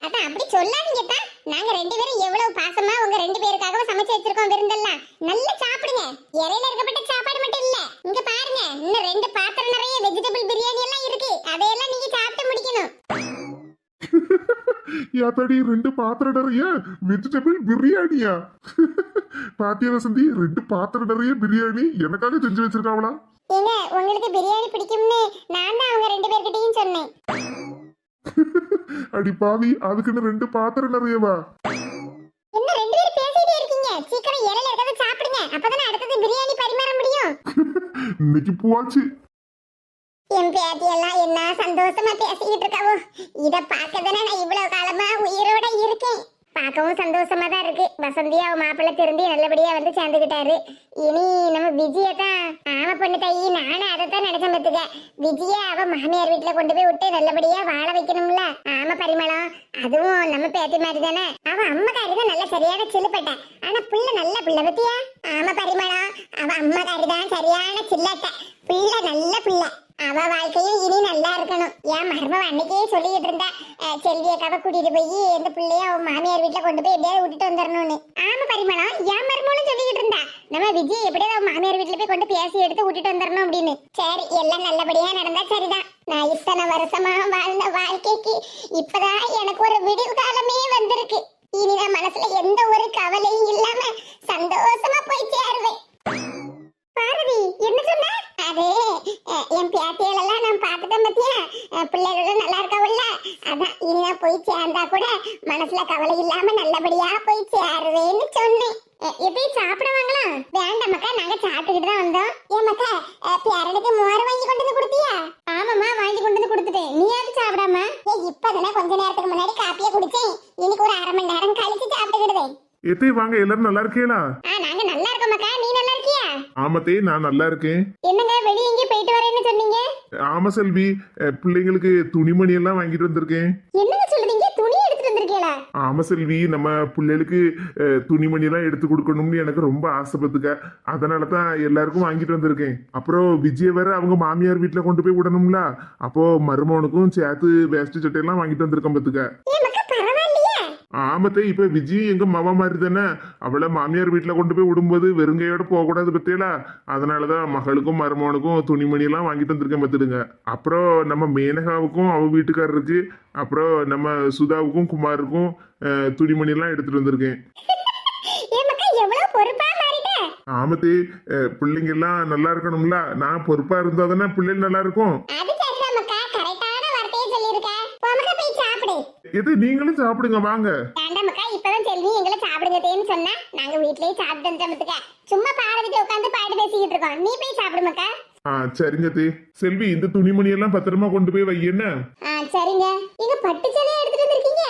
அதான் அப்படி சொல்லாதீங்க தா, நாங்க 2 பேரும் எவ்வளவு பாசமா உங்க 2 பேருக்காகவும் சமைச்சு வச்சிருக்கோம் விருந்தெல்லாம். நல்லா சாப்பிடுங்க. இலையில இருக்கப்பட்ட சாப்பாடு மட்டும் இல்ல, இங்க பாருங்க இன்னும் 2 பாத்திரம் நிறைய வெஜிடபிள் பிரியாணி எல்லாம் இருக்கு, அதையெல்லாம் நீங்க சாப்பிட்டு முடிக்கணும். யாத்தாடி 2 பாத்திரம் நிறைய வெஜிடபிள் பிரியாணியா? பாத்தியா வசந்தி, 2 பாத்திரம் நிறைய பிரியாணி எனக்காக செஞ்சு வச்சிருக்காங்களா? ஏங்க உங்களுக்கு பிரியாணி பிடிக்கும்னு நான் தான் அவங்க 2 பேர்கிட்டயும் சொன்னேன். அடி பாவி, அதுக்குன்னு 2 பாத்திரம் நிறையவா? என்ன 2 பேர் பேசிட்டே இருக்கீங்க? சீக்கிரம் இலையில இருக்கத சாப்பிடுங்க, அப்பதானே அடுத்தது பிரியாணி பரிமாற முடியும். இன்னைக்கு பூவாச்சு. என் பேத்தி எல்லாம் என்ன சந்தோஷமா பேசிக்கிட்டு இருக்காவோ. இத பார்க்கதானே நான் இவ்வளவு காலமா உயிரோட இருக்கேன். பார்க்கவும் சந்தோஷமா தான் இருக்கு. வசந்தி அவ மாப்பிள்ளை திரும்பி நல்லபடியா வந்து சேர்ந்துக்கிட்டாரு. இனி நம்ம விஜய தான். ஆமா பொண்ணு தாயி, நானும் அதைத்தான் நினைச்சேன் பத்துக்க. விஜய அவ மாமியார் வீட்டுல கொண்டு போய் விட்டு நல்லபடியா வாழ வைக்கணும்ல. ஆமா பரிமளம், அதுவும் நம்ம பேத்தி மாதிரி தானே. அவ அம்மாக்காரி தான் நல்ல சரியான சில்லுப்பட்ட, ஆனா புள்ள நல்ல புள்ள பத்தியா. ஆமா பரிமளம், அவ அம்மாக்காரி தான் சரியான சில்லட்ட, புள்ள நல்ல புள்ள. அவ வாழ்க்கையும் இனி நல்லா இருக்கணும். என் மருமவ அன்னைக்கே சொல்லிட்டு இருந்தா, செல்வியக்காவை கூட்டிட்டு போய் எந்த பிள்ளைய அவ மாமியார் வீட்டுல கொண்டு போய் எப்படியாவது விட்டுட்டு வந்துடணும்னு. ஆமா பரிமளம், என் மருமகளும் சொல்லிட்டு இருந்தா, நம்ம விஜய் எப்படியாவது அவ மாமியார் வீட்டுல போய் கொண்டு பேசி எடுத்து விட்டுட்டு வந்துடணும் அப்படின்னு. சரி, எல்லாம் நல்லபடியா நடந்தா சரிதான். நான் இத்தனை வருஷமா வாழ்ந்த வாழ்க்கைக்கு இப்பதான் எனக்கு ஒரு விடிவு காலமே வந்திருக்கு. இனிதான் மனசுல எந்த ஒரு கவலையும் இல்லாம சந்தோஷமா போய் சேருவேன். பார்வதி என்ன சொன்ன? அது என் பேத்தியெல்லாம் நான் பார்த்துட்டேன் பத்தியா, பிள்ளைகளோட நல்லா இருக்காவுல்ல, அதான் இனி நான் போய் சேர்ந்தா கூட மனசுல கவலை இல்லாம நல்லபடியா போய் சேருவேன்னு சொன்னேன். எப்படி சாப்பிடுவாங்களா? வேண்டாம் மக்கா, நாங்க சாப்பிட்டுக்கிட்டு தான் வந்தோம். ஏன் மக்கா, பேரனுக்கு மோர் வாங்கி கொண்டு வந்து கொடுத்தியா? ஆமாம்மா, வாங்கி கொண்டு வந்து கொடுத்துட்டேன். நீ யாரு சாப்பிடாம? இப்பதானே கொஞ்ச நேரத்துக்கு முன்னாடி காப்பியை குடிச்சேன். இன்னைக்கு ஒரு 1/2 மணி நேரம் கழிச்சு சாப்பிட்டுக்கிடுவேன். எத்தே வாங்க, எல்லாரும் நல்லா இருக்கீங்களா? நாங்க நல்லா இருக்கோம் மக்கா, நீ நல்லா இருக்கியா? ஆமத்தே, நான் நல்லா இருக்கேன். என்னங்க வெளிய எங்க போயிட்டு வரேன்னு சொன்னீங்க? ஆமா செல்வி, பிள்ளைங்களுக்கு துணிமணி எல்லாம் வாங்கிட்டு வந்திருக்கேன். என்னங்க சொல்றீங்க? துணி எடுத்துட்டு வந்திருக்கீங்களா? ஆமா செல்வி, நம்ம பிள்ளைகளுக்கு துணிமணி எல்லாம் எடுத்து கொடுக்கணும்னு எனக்கு ரொம்ப ஆசைப்பட்டுக்க. அதனால தான் எல்லாருக்கும் வாங்கிட்டு வந்திருக்கேன். அப்புறம் விஜய வேற அவங்க மாமியார் வீட்டுல கொண்டு போய் விடணும்ல, அப்போ மருமகனுக்கும் சேர்த்து வேஸ்ட் சட்டையெல்லாம் வாங்கிட்டு வந்திருக்கேன் பத்துக்க. ஆமத்தே, இப்ப விஜய் எங்க மவ மாதிரி தானே, அவளை மாமியார் வீட்டுல கொண்டு போய் விடும்போது வெறுங்கையோட போக கூடாது பத்தியலா. அதனாலதான் மகளுக்கும் மருமகனுக்கும் துணிமணி எல்லாம் வாங்கிட்டு வந்திருக்கேன் பத்துடுங்க. அப்புறம் நம்ம மேனகாவுக்கும் அவ வீட்டுக்காரருக்கு, அப்புறம் நம்ம சுதாவுக்கும் குமாருக்கும் துணிமணி எல்லாம் எடுத்துட்டு வந்திருக்கேன். ஆமத்தே, பிள்ளைங்க எல்லாம் நல்லா இருக்கணும்ல, நான் பொறுப்பா இருந்தா தானே பிள்ளைங்க நல்லா இருக்கும். எது நீங்களும் சாப்பிடுங்க வாங்க. இப்பதான் செல்வி எங்களை சாப்பிடுங்கன்னு சொன்னா நாங்க வீட்லயே சாப்பிட்டு சும்மா பாரதிட்டு உட்காந்து பாட்டு பேசிக்கிட்டு இருக்கோம். நீ போய் சாப்பிடுமாக்கா. சரிங்க தே. செல்வி, இந்த துணிமணி எல்லாம் பத்திரமா கொண்டு போய் வை என்ன. சரிங்க. நீங்க பட்டு சேலையை எடுத்துட்டு வந்திருக்கீங்க?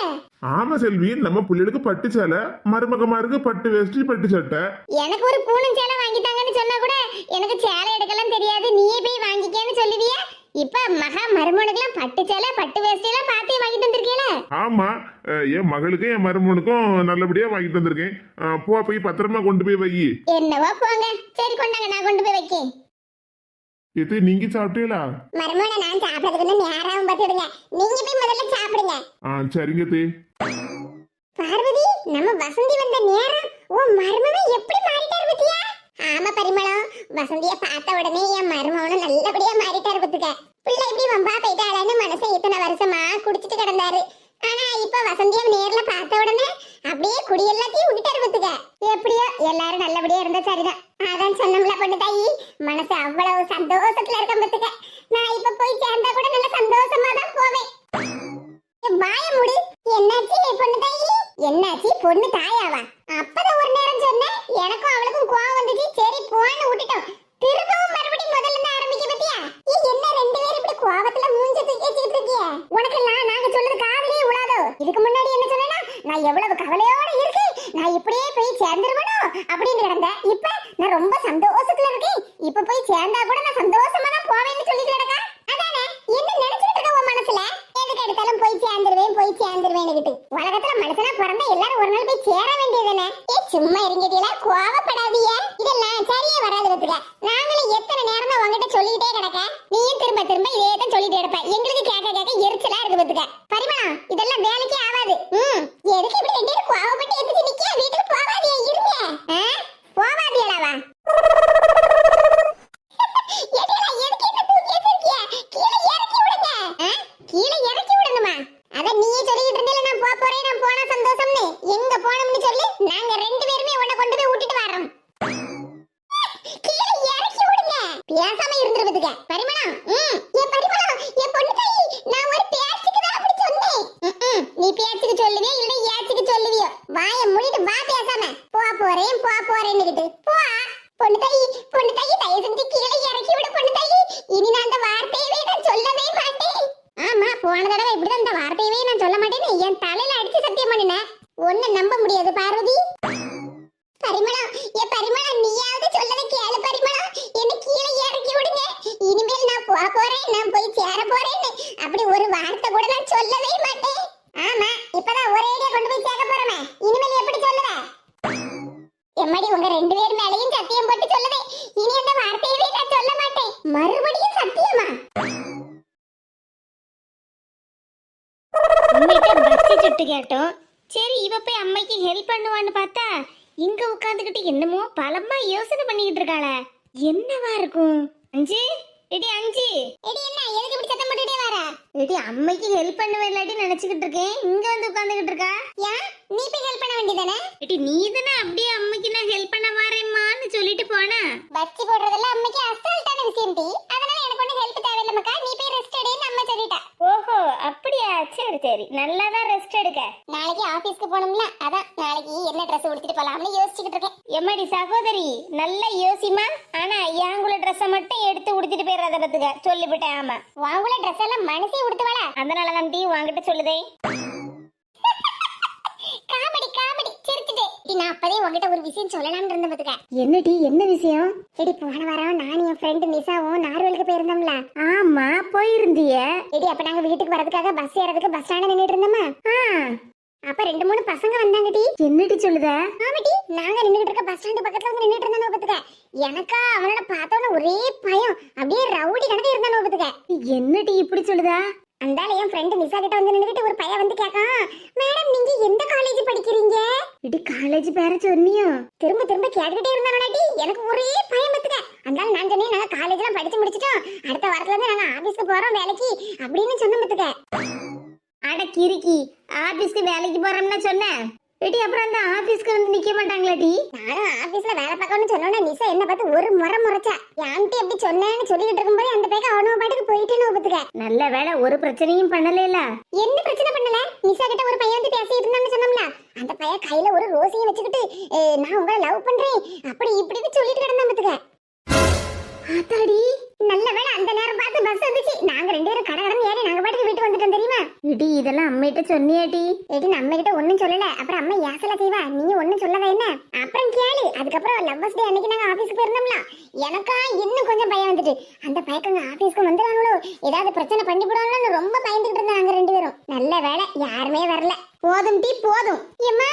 ஆமா செல்வி, நம்ம பிள்ளைகளுக்கு பட்டு சேலை, மருமகமாருக்கு பட்டு வேஷ்டி பட்டு சட்டை. எனக்கு ஒரு பூனம் சேலை வாங்கிட்டாங்கன்னு சொன்னா கூட எனக்கு சேலை எடுக்கலாம் தெரியாது, நீயே போய் வாங்கிக்கேன்னு சொல்லுவியா? இப்ப மகா மருமகனுக்குலாம் பட்டு சேலை பட்டு வேஷ்டி எல்லாம் பார்த்தே வாங்கிட்டு வந்திருக்கீல? ஆமா, என் மகளுக்கும் என் மருமகனுக்கும் நல்லபடியா வாங்கிட்டு வந்திருக்கேன். போய் பத்திரமா கொண்டு போய் வை. என்னவா போங்க. சரி கொண்டாங்க, நான் கொண்டு போய் வைக்கேன். எது நீங்க சாப்பிட்டீங்களா? மருமகனை நான் சாப்பிடுறதுக்கு நேராவும் பார்த்துடுங்க. நீங்க போய் முதல்ல சாப்பிடுங்க. சரிங்க தே. பார்வதி, நம்ம வசந்தி வந்த நேரம் உன் மருமகன் எப்படி மாறிட்டாரு பத்தியா? ஆமா பரிமளம், வசந்திய பார்த்த உடனே என் மருமகனும் நல்லபடியா மாறிட்டாரு பத்துக்க. பிள்ளை இப்படி வம்பா போயிட்டாளன்னு மனசை இத்தனை வருஷமா குடிச்சிட்டு கிடந்தாரு. ஆனா இப்ப வசந்திய நேர்ல பார்த்த உடனே அப்படியே குடி எல்லாத்தையும் விட்டுட்டாரு பத்துக்க. எப்படியோ எல்லாரும் நல்லபடியா இருந்தா சரிதான். அதான் சொன்னோம்ல பொண்ணு தாயி, மனசு அவ்வளவு சந்தோஷத்துல இருக்க பத்துக்க. நான் இப்ப போய் சேர்ந்தா கூட நல்ல சந்தோஷமா தான் போவேன். வாய மூடு. என்னாச்சு பொண்ணு தாயி? என்னாச்சு பொண்ணு தாயாவா? அப்பதான் ஒரு நேரம் சொன்னேன், எனக்கும் அவளுக்கும் கோவம் வந்துச்சு. சரி போன்னு விட்டுட்டோம். திரும்பவும் மறுபடியும் முதல்ல இருந்து ஆரம்பிக்க பத்தியா? என்ன ரெண்டு பேரும் இப்படி கோவத்துல மூஞ்ச தூக்கி வச்சுக்கிட்டு இருக்கிய? உனக்கு நாங்க சொல்றது காதுலயே உளாதோ? இதுக்கு முன்னாடி என்ன சொன்னா, நான் எவ்வளவு கவலையோட இருக்கு, நான் இப்படியே போய் சேர்ந்துருவனோ அப்படின்னு கிடந்தேன். இப்ப நான் ரொம்ப சந்தோஷத்துல இருக்கேன். இப்ப போய் சேர்ந்தா கூட நான் சந்தோஷமா தான் போவேன்னு சொல்லிட்டு கிடக்கா. அதானே என்ன நினைச்சிட்டு இருக்க உன் மனசுல? எதுக்கு எடுத்தாலும் போய் சேர்ந்துருவேன். உலகத்துல மனுஷனா பிறந்தா எல்லாரும் ஒரு நாள் போய் சேர வேண்டியதுதானே? சும்மா இருங்கடியில கோவப்படாதீங்க. இதெல்லாம் சரியே வராது பத்துக்க. நாங்களும் எத்தனை நேரம் தான் உங்ககிட்ட சொல்லிக்கிட்டே கிடக்க, நீயும் திரும்ப திரும்ப இதே தான் சொல்லிட்டு இருப்ப. எங்களுக்கு கேட்க எரிச்சலா இருக்கு பத்துக்க. பரிமளா, இதெல்லாம் வேலைக்கே ஆகாது. எதுக்கு இப்படி ரெண்டு பேரும் கோவப்பட்டு எந்திரிச்சு நிக்க? வீட்டுக்கு போவாதியா? இருங்க. போவாதியலாவா? கீழே இறக்கி விடுங்கம்மா. அத நீயே சொல்லிட்டு இருந்தே நான் போறேன், நான் போனா சந்தோஷம்னு. எங்க போணும்னு சொல்லி நாங்க ரெண்டு பேருமே உன்னை கொண்டு போய் விட்டுட்டு வரோம். கீழே இறக்கி விடுங்க. பேசாம இருந்துருவதுங்க. பரிமளா, ஏன் பரிமளா, ஏன் பொண்ணு தாயி, நான் ஒரு பேச்சுக்கு தான் அப்படி சொன்னேன். நீ பேச்சுக்கு சொல்லுவியோ இல்ல ஏச்சுக்கு சொல்லுவியோ? வாயை மூடிட்டு வா, பேசாம. போறேன்னுகிட்டு போ. பொண்ணு தாயி தயவு செஞ்சு கீழே இறக்கி விடு பொண்ணு தாயி. இனி நான் அந்த வார்த்தையவே நான் சொல்லவே மாட்டேன். ஆமா, போன தடவை இப்படிதான் இந்த வார்த்தையவே நான் சொல்ல மாட்டேன்னு என் தலையில அடிச்சு சத்தியம் பண்ணினேன். ஒண்ணு நம்ப முடியாது பார்வதி. பரிமளம், பரிமளம், நீயாவது சொல்லதை கேளு பரிமளம். என்ன கீழே இறக்கி விடுங்க. இனிமேல் நான் போறேன், நான் போய் சேர போறேன்னு அப்படி ஒரு வார்த்தை கூட நான் சொல்லவே மாட்டேன். ஆமா, இப்பதான் ஒரேடியா கொண்டு போய் சேர்க்க போறமே. இனிமேல் எப்படி சொல்லுவ? எம்மடி உங்க ரெண்டு பேர் மேலையும் சத்தியம் போட்டு சொல்லுதே, இனி அந்த வார்த்தையவே நான் சொல்ல மாட்டேன். மறுபடியும் சத்தியமா? பச்சி சுட்டு கேட்டோம். சரி, இவ போய் அம்மைக்கு ஹெல்ப் பண்ணுவான்னு பார்த்தா இங்க உட்காந்துக்கிட்டு என்னமோ பலமா யோசனை பண்ணிக்கிட்டு இருக்காள. என்னவா இருக்கும்? அஞ்சு எடி அஞ்சு எடி, என்ன எதுக்கு இப்படி சத்தம் போட்டுட்டே வர? எடி, அம்மைக்கு ஹெல்ப் பண்ணுவேன் இல்லாட்டி நினைச்சுக்கிட்டு இருக்கேன். இங்க வந்து உட்காந்துக்கிட்டு இருக்கா. ஏன் நீ போய் ஹெல்ப் பண்ண வேண்டியதானே? எடி, நீ தானே அப்படியே அம்மைக்கு நான் ஹெல்ப் பண்ண வரேம்மான்னு சொல்லிட்டு போனா. பச்சி போடுறதெல்லாம் அம்மைக்கு அசால்ட்டான விஷயம் டி. அதனால எனக்கு ஒண்ணு ஹெல்ப் தேவையில்லை மக்கா, நீ போய் ரெஸ்ட் எடுன்னு அம்மா சொல்லிட்டா. ஓஹோ, அப்படியா? சரி சரி, நல்ல நல்லாதான் ரெஸ்ட் எடுக்க. நாளைக்கு ஆபீஸ்க்கு போகணும்ல, அதான் நாளைக்கு என்ன ட்ரெஸ் உடுத்திட்டு போலாம்னு யோசிச்சுக்கிட்டு இருக்கேன். எம்மாடி சகோதரி, நல்லா யோசிமா. ஆனா எங்குள்ள ட்ரெஸ்ஸை மட்டும் எடுத்து உடுத்திட்டு போயிடுறத பத்துக்க சொல்லிவிட்டேன். ஆமா, வாங்குல ட்ரெஸ் எல்லாம் மனசே உடுத்துவாளா? அதனாலதான் டீ வாங்கிட்டு சொல்லுதே. காமெடி காமெடி சிரிச்சுட்டே. நான் அப்பதே உங்ககிட்ட ஒரு விஷயம் சொல்லலாம்னு இருந்த பத்துக்க. என்ன டீ, என்ன விஷயம்? எடி போன வாரம் நானும் என் ஃப்ரெண்டு நிசாவும் நார்வேலுக்கு போயிருந்தோம்ல. ஆமா, போயிருந்திய. எடி அப்ப நாங்க வீட்டுக்கு வரதுக்காக பஸ் ஏறதுக்கு பஸ் ஸ்டாண்ட்ல நின்னுட்டு இருந்தோமா. அப்ப 2-3 பசங்க வந்தாங்கடி. என்னடி சொல்லுத? ஆமாடி, நாங்க நின்னுட்டு இருக்க பஸ் ஸ்டாண்ட் பக்கத்துல வந்து நின்னுட்டு இருந்தானோ பத்துக்க. எனக்கா அவனோட பார்த்தோன்னு ஒரே பயம், அப்படியே ரவுடி கணக்கு இருந்தானோ பத்துக்க. என்னடி இப்படி சொல்லுதா? அந்தால என் ஃப்ரெண்டு நிசா கிட்ட வந்து நின்னுட்டு ஒரு பையன் வந்து கேட்கான், மேடம் நீங்க எந்த காலேஜ் படிக்கிறீங்க? இடி காலேஜ் பேர சொன்னியோ? திரும்ப திரும்ப கேட்டுக்கிட்டே இருந்தானடி. எனக்கு ஒரே பயம் பத்துக்க. அந்தால நான் சொன்னேன், நாங்க காலேஜ்லாம் படிச்சு முடிச்சிட்டோம், அடுத்த வாரத்துல இருந்து நாங்க ஆபீஸ்க்கு போறோம் வேலைக்கு அப்படின்னு சொன்ன பத்துக்க. அட கிறுக்கி, ஆபீஸ்க்கு வேலைக்கு போறோம்னா சொன்னேன். எடி அப்புறம் அந்த ஆபீஸ்க்கு வந்து நிக்க மாட்டாங்களாடி? நானும் ஆபீஸ்ல வேலை பார்க்கணும்னு சொன்னோன்னே நிசா என்ன பார்த்து ஒரு முறை முறைச்சா. யான்ட்டு எப்படி சொன்னேன்னு சொல்லிட்டு இருக்கும்போது அந்த பையன் அவனோட பாட்டுக்கு போயிட்டேன்னு பத்துக்க. நல்ல வேளை ஒரு பிரச்சனையும் பண்ணல. என்ன பிரச்சனை பண்ணல? நிசா கிட்ட ஒரு பையன் வந்து பேசிட்டு இருந்தான்னு சொன்னோம்ல, அந்த பையன் கையில ஒரு ரோஸையும் வச்சுக்கிட்டு நான் உங்களை லவ் பண்றேன் அப்படி இப்படின்னு சொல்லிட்டு கிடந்தான் பத்துக்க. ஆத்தாடி, நல்ல வேளை அந்த நேரம் பார்த்து பஸ் வந்துச்சு. நாங்க 2 பேரும் கடகடன்னு ஏறி நாங்க பாட்டுக்கு வீட்டுக்கு வந்துட்டோம் தெரியுமா. இடி இதெல்லாம் அம்மிட்ட சொன்னியாடி? ஏடி நம்ம கிட்ட ஒண்ணும் சொல்லல. அப்புறம் அம்மா ஏசல செய்வா, நீ ஒண்ணும் சொல்லவே என்ன. அப்புறம் கேளு, அதுக்கப்புறம் லவ்வர்ஸ் டே அன்னைக்கு நாங்க ஆபீஸ்க்கு போயிருந்தோம்ல, எனக்கா இன்னும் கொஞ்சம் பயம் வந்துட்டு. அந்த பையங்க ஆபீஸ்க்கு வந்துடுவாங்களோ, ஏதாவது பிரச்சனை பண்ணி போடுவாங்களோன்னு ரொம்ப பயந்துகிட்டு இருந்தாங்க நாங்க 2 பேரும். நல்ல வேளை யாருமே வரல. போதும் டீ போதும். ஏம்மா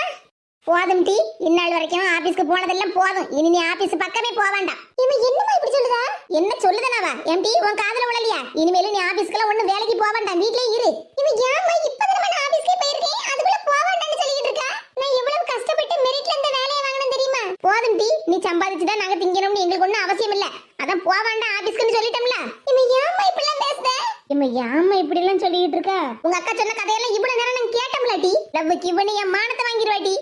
போதும் டீ, இந்நாள் வரைக்கும் ஆபீஸ்க்கு போனதெல்லாம் போதும். இனி நீ ஆபீஸ் பக்கமே போக வேண்டாம். இவன் என்னமா இப்படி சொல்லுதா? என்ன சொல்லுதனாவா? எம்டி உன் காதுல விழலையா? இனிமேல நீ ஆபீஸ்க்குலாம் ஒண்ணும் வேலைக்கு போக வேண்டாம், வீட்லயே இரு. இவன் ஏம்மா இப்பதான் நான் ஆபீஸ்க்கே போயிருக்கேன், அதுக்குள்ள போக வேண்டாம்னு சொல்லிட்டு இருக்கா? நான் எவ்வளவு கஷ்டப்பட்டு மெரிட்ல இந்த வேலையை வாங்கினேன் தெரியுமா? போதும் டீ, நீ சம்பாதிச்சுதான் நாங்க திங்கணும்னு எங்களுக்கு ஒண்ணும் அவசியம் இல்ல. அதான் போக வேண்டாம் ஆபீஸ்க்குன்னு சொல்லிட்டோம்ல. இவன் ஏம்மா இப்படி எல்லாம் பேசுத? இம்மா ஏமா இப்படி எல்லாம் சொல்லிட்டு இருக்கா? உங்க அக்கா சொன்ன கதையெல்லாம் இவ்வளவு நேரம் நான் கேட்டோம்ல டி. லவ்வுக்கு இவனு என் மானத்தை வாங்கிடுவாடி.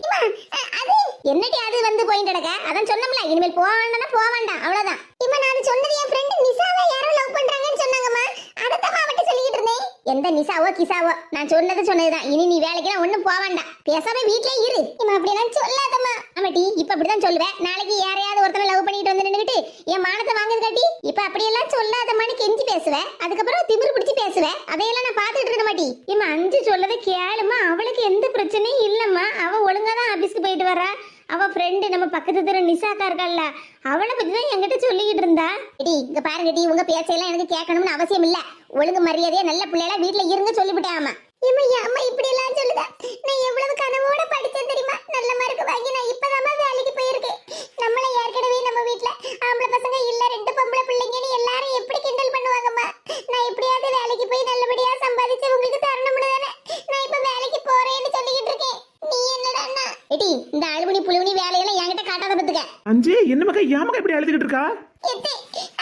அது என்னடி அது வந்து போயிட்டு கிடக்க? அதான் சொன்னோம்ல, இனிமேல் போக வேண்டாம்னா போக வேண்டாம், அவ்வளவுதான். இம்மா நான் சொன்னது என் ஃப்ரெண்ட் நிசாவை யாரோ லவ் பண்றாங்கன்னு சொன்னாங்கம்மா, அதத்தான் அவட்ட சொல்லிட்டு இருந்தேன். எந்த நிசாவோ கிசாவோ, நான் சொன்னதுதான். இனி நீ வேலைக்கெல்லாம் ஒண்ணும் போக வேண்டாம், பேசாம வீட்லயே இரு. இம்மா அப்படி எல்லாம் சொல்லாதம்மா. ஆமா டி, இப்ப அப்படிதான் சொல்லுவேன். நாளைக்கு யாரையாவது ஒருத்தனை லவ் பண்ணிட்டு வந்து நின்னுட்டு என் மானத்தை வாங்குது காட்டி, இப்ப அப்படியெல்லாம் சொல்லாதம்மான்னு கெஞ்சி பேசுவேன், அதுக்கப்புறம் திமிரு பிடிச்சி பேசுவேன். அதையெல்லாம் நான் பாத்துட்டு இருக்க மாட்டி. இம்மா அஞ்சு சொல்லதை கேளுமா, அவளுக்கு எந்த பிரச்சனையும் இல்லம்மா. அவ ஒழுங்கா தான் ஆபீஸ்க்கு போயிட்டு வரா. அவ ஃப்ரெண்டு நம்ம பக்கத்து தெரு நிசாக்கா இருக்கல்ல, அவளை பத்தி தான் என்கிட்ட சொல்லிக்கிட்டு இருந்தா. டி இங்க பாருங்க டி, உங்க பேச்சையெல்லாம் எனக்கு கேட்கணும்னு அவசியம் இல்ல. ஒழுங்கு மரியாதையா நல்ல பிள்ளைகளா வீட்டுல இருங்க சொல்லிவிட்டேன். ஆமா இம்மா அம்மா இப்படி எல்லாம் சொல்லுதா? நான் எவ்வளவு கனவோட படிச்சேன் தெரியுமா? நல்ல மார்க் வாங்கி நான் இப்பதான் வேலைக்கு போயிருக்கேன். நம்மள ஏற்கனவே நம்ம வீட்ல ஆம்பளை பசங்க இல்ல, 2 பொம்பளை பிள்ளைங்கன்னு எல்லாரும் எப்படி கிண்டல் பண்ணுவாங்கம்மா. நான் எப்படியாவது வேலைக்கு போய் நல்லபடியா சம்பாதிச்சு உங்களுக்கு தரணும்னு தானே நான் இப்ப வேலைக்கு போறேன்னு சொல்லிக்கிட்டு இருக்கேன். நீ என்னடா அண்ணா? எடி இந்த அழுகுனி புழுகுனி வேலையெல்லாம் என்கிட்ட காட்டாத பத்துக்க. அஞ்சு என்ன மக்கா ஏமக்கா இப்படி அழுதுகிட்டு இருக்கா? எத்தே,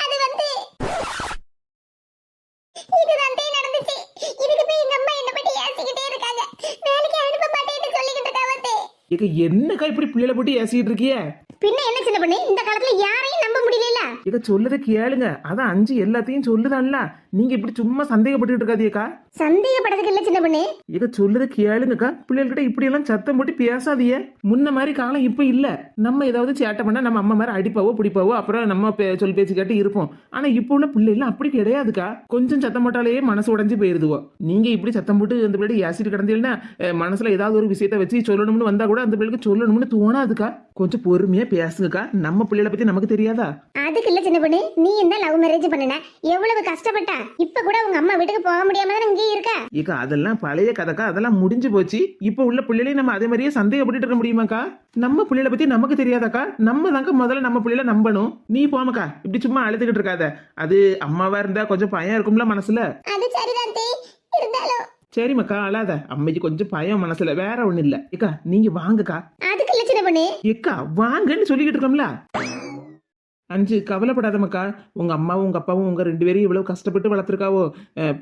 அது வந்து இதுதான் நடந்துச்சு. இதுக்கு போய் எங்க அம்மா என்ன பத்தி ஏசிக்கிட்டே இருக்காங்க. வேலைக்கு அனுப்ப மாட்டேன்னு சொல்லிக்கிட்டு இருக்காவத்தே. ஏக்கா என்னக்கா இப்படி பிள்ளைல போட்டு ஏசிக்கிட்டு இருக்கிய? பின்ன என்ன சின்ன பண்ணு, இந்த காலத்துல யாரையும் நம்ப முடியல. ஏக்கா சொல்லதை கேளுங்க, அதான் அஞ்சு எல்லாத்தையும் சொல்லுதான்ல, நீங்க இப்படி சும்மா சந்தேகப்பட்டுட்டு இருக்காதியக்கா. சந்தேகப்படதுக்கு இல்ல சின்ன பண்ணு. ஏக்கா சொல்லதை கேளுங்கக்கா, பிள்ளைகிட்ட இப்படி எல்லாம் சத்தம் போட்டு பேசாதீங்க. முன்ன மாதிரி காலம் இப்ப இல்ல. நம்ம ஏதாவது சேட்டை பண்ணா நம்ம அம்மா மாதிரி அடிப்பாவோ பிடிப்பாவோ, அப்புறம் நம்ம சொல் பேச்சு கேட்டு இருப்போம். ஆனா இப்ப உள்ள பிள்ளை எல்லாம் அப்படி கிடையாதுக்கா. கொஞ்சம் சத்தம் போட்டாலேயே மனசு உடைஞ்சு போயிருதுவோ. நீங்க இப்படி சத்தம் போட்டு அந்த பிள்ளை ஏசிட்டு கிடந்தீங்கன்னா மனசுல ஏதாவது ஒரு விஷயத்த வச்சு சொல்லணும்னு வந்தா கூட அந்த பிள்ளைக்கு சொல்லணும்னு தோணாதுக்கா. கொஞ்சம் பொறுமையா பேசுங்கக்கா, நம்ம பிள்ளைகளை பத்தி நமக்கு தெரியாதா? அதுக்கு இல்ல சின்ன பண்ணு, நீ இந்த லவ் மேரேஜ் பண்ணன எவ்வளவு கஷ்டப்பட்டா. இப்ப கூட உங்க அம்மா வீட்டுக்கு போக முடியாம தான் இங்கே இருக்கா. ஏக்கா அதெல்லாம் பழைய கதைக்கா, அதெல்லாம் முடிஞ்சு போச்சு. இப்ப உள்ள பிள்ளைகளையும் நம்ம அதே மாதிரியே சந்தேகப்பட்டு இருக்க முடியுமாக்கா? நம்ம பிள்ளைகளை பத்தி நமக்கு தெரியாதாக்கா? நம்ம தாங்க முதல்ல நம்ம பிள்ளைகளை நம்பணும். நீ போமக்கா, இப்படி சும்மா அழுதுகிட்டு இருக்காத. அது அம்மாவா இருந்தா கொஞ்சம் பயம் இருக்கும்ல மனசுல. அது சரிதான் தே, இருந்தாலும் சரி மக்கா அழாத, அம்மைக்கு கொஞ்சம் பயம் மனசுல, வேற ஒண்ணு இல்ல. ஏக்கா நீங்க வாங்கக்கா. அதுக்கு இல்ல சின்ன பண்ணு. ஏக்கா வாங்கன்னு சொல்லிக்கிட்டு இருக்கோம்ல. அஞ்சு கவலைப்படாத மக்கா, உங்க அம்மாவும் உங்க அப்பாவும் உங்க 2 பேரையும் இவ்வளவு கஷ்டப்பட்டு வளர்த்துருக்காவோ,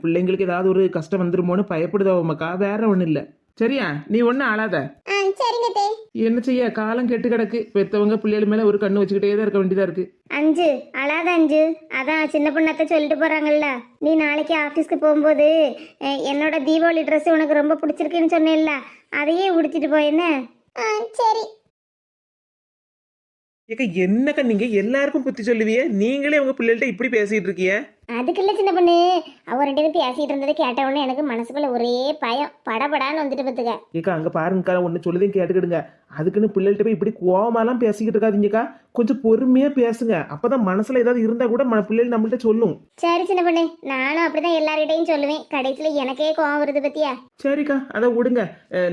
பிள்ளைங்களுக்கு ஏதாவது ஒரு கஷ்டம் வந்துருமோன்னு பயப்படுதாவோ மக்கா, வேற ஒண்ணு இல்ல. சரியா? நீ ஒன்னும் அழாத. சரிங்க தே. என்ன செய்ய, காலம் கெட்டு கிடக்கு. பெத்தவங்க பிள்ளைகள் மேல ஒரு கண்ணு வச்சுக்கிட்டே தான் இருக்க வேண்டியதா இருக்கு. அஞ்சு அழாத அஞ்சு. அதான் சின்ன பொண்ணாத்த சொல்லிட்டு போறாங்கல்ல, நீ நாளைக்கு ஆபீஸ்க்கு போகும்போது என்னோட தீபாவளி ட்ரெஸ் உனக்கு ரொம்ப பிடிச்சிருக்குன்னு சொன்னேன்ல, அதையே உடுத்திட்டு போய் என்ன. சரி. ஏக்கா என்னக்கா நீங்க எல்லாருக்கும் புத்தி சொல்லுவியே, நீங்களே உங்க பிள்ளைகள்ட்ட இப்படி பேசிட்டு இருக்கீங்க. அதுக்கு இல்ல சின்ன பொண்ணு, அவ ரெண்டு பேரும் பேசிட்டு இருந்ததை கேட்ட உடனே எனக்கு மனசுக்குள்ள ஒரே பயம், படபடான்னு வந்துட்டு பத்துக்க. ஏக்கா அங்க பாருங்கக்கா, ஒன்னு சொல்லுதையும் கேட்டுக்கிடுங்க. அதுக்குன்னு பிள்ளைகள்ட்ட போய் இப்படி கோவமாலாம் பேசிக்கிட்டு இருக்காதீங்கக்கா. கொஞ்சம் பொறுமையா பேசுங்க. அப்பதான் மனசுல ஏதாவது இருந்தா கூட பிள்ளைகள் நம்மள்ட்ட சொல்லும். சரி சின்ன பொண்ணு, நானும் அப்படிதான் எல்லார்கிட்டையும் சொல்லுவேன். கடைசியில எனக்கே கோவம் வருது பத்தியா. சரிக்கா, அதை விடுங்க.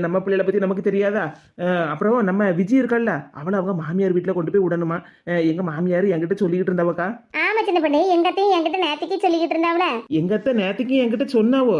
நம்ம பிள்ளைகளை பத்தி நமக்கு தெரியாதா? அப்புறம் நம்ம விஜய் இருக்காள்ல, அவளை அவங்க மாமியார் வீட்டுல கொண்டு போய் விடணுமா. எங்க மாமியார் என்கிட்ட சொல்லிக்கிட்டு இருந்தாவக்கா. ஆமா சின்ன பொண்ணு, எங்கத்தையும் என்கிட்ட நேற்றுக்கே சொல்லிக்கிட்டு இருந்தாவல. எங்கத்த நேற்றுக்கு என்கிட்ட சொன்னாவோ,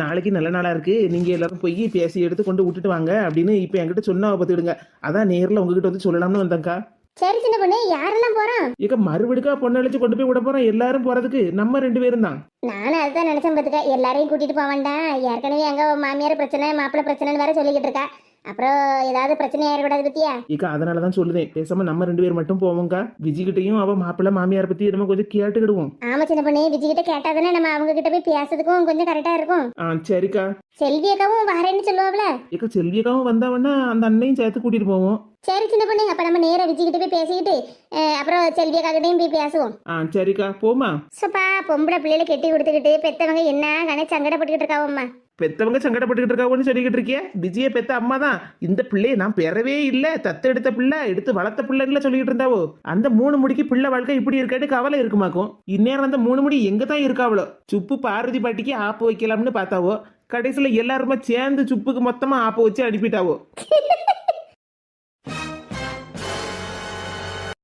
நாளைக்கு நல்ல நாளா இருக்கு, நீங்க எல்லாரும் போய் பேசி எடுத்து கொண்டு விட்டுட்டு வாங்க அப்படின்னு இப்ப என்கிட்ட சொன்னாவ பார்த்துக்கிடுங்க. அதான் நேர்ல உங்ககிட்ட வந்து சொல்லலாம்னு வந்தேங்க்கா. சரி சின்ன பொண்ணு, யாரெல்லாம் போறோம்? இக்க மறுபடிக்கா பொண்ணு அழைச்சு கொண்டு போய் விட போறோம். எல்லாரும் போறதுக்கு நம்ம 2 பேரும் தான். நானும் அதுதான் நினைச்சேன் பத்துக்க. எல்லாரையும் கூட்டிட்டு போக வேண்டாம், ஏற்கனவே எங்க மாமியார் பிரச்சனை மாப்பிள்ளை பிரச்சனைன்னு வேற சொல்லிக்கிட்டு இருக்கா. அப்புறம் ஏதாவது பிரச்சனை ஆயிடக்கூடாது பத்தியா. இக்க அதனாலதான் சொல்லுதேன், பேசாம நம்ம 2 பேர் மட்டும் போவோம்க்கா. விஜய்கிட்டையும் அவ மாப்பிள்ளை மாமியார் பத்தி நம்ம கொஞ்சம் கேட்டுக்கிடுவோம். ஆமா சின்ன பொண்ணு, விஜய் கிட்ட கேட்டாதானே நம்ம அவங்க கிட்ட போய் பேசுறதுக்கும் கொஞ்சம் கரெக்டா இருக்கும். சரிக்கா. செல்வி அக்காவும் வரேன்னு சொல்லுவாப்ல. இக்க செல்வியக்காவும் வந்தாவன்னா அந்த அண்ணையும் சேர்த்து கூட்டிட்டு போவோம். சரி சின்ன பொண்ணு, அப்ப நம்ம நேரா விஜய் கிட்ட போய் பேசிக்கிட்டு அப்புறம் செல்வி அக்கா கிட்டையும் போய் பேசுவோம். சரிக்கா, போமா. சப்பா, பொம்பளை பிள்ளைகளை கெட்டி கொடுத்துக்கிட்டு பெத்தவங்க என்ன கணே சங்கடப்பட்டுக்கிட்டு இருக்காவம்மா. பெத்தவங்க சங்கடப்பட்டுக்கிட்டு இருக்காவோன்னு சொல்லிக்கிட்டு இருக்கிய. விஜய பெத்த அம்மா தான் இந்த பிள்ளையை நான் பெறவே இல்லை, தத்து எடுத்த பிள்ளை, எடுத்து வளர்த்த பிள்ளைன்னு சொல்லிக்கிட்டு இருந்தாவோ. அந்த 3 முடிக்கு பிள்ளை வாழ்க்கை இப்படி இருக்காட்டு கவலை இருக்குமாக்கும். இந்நேரம் அந்த 3 முடி எங்க தான் இருக்காவளோ. சுப்பு பார்வதி பாட்டிக்கு ஆப்பு வைக்கலாம்னு பார்த்தாவோ, கடைசியில் எல்லாருமே சேர்ந்து சுப்புக்கு மொத்தமா ஆப்பு வச்சு அனுப்பிட்டாவோ.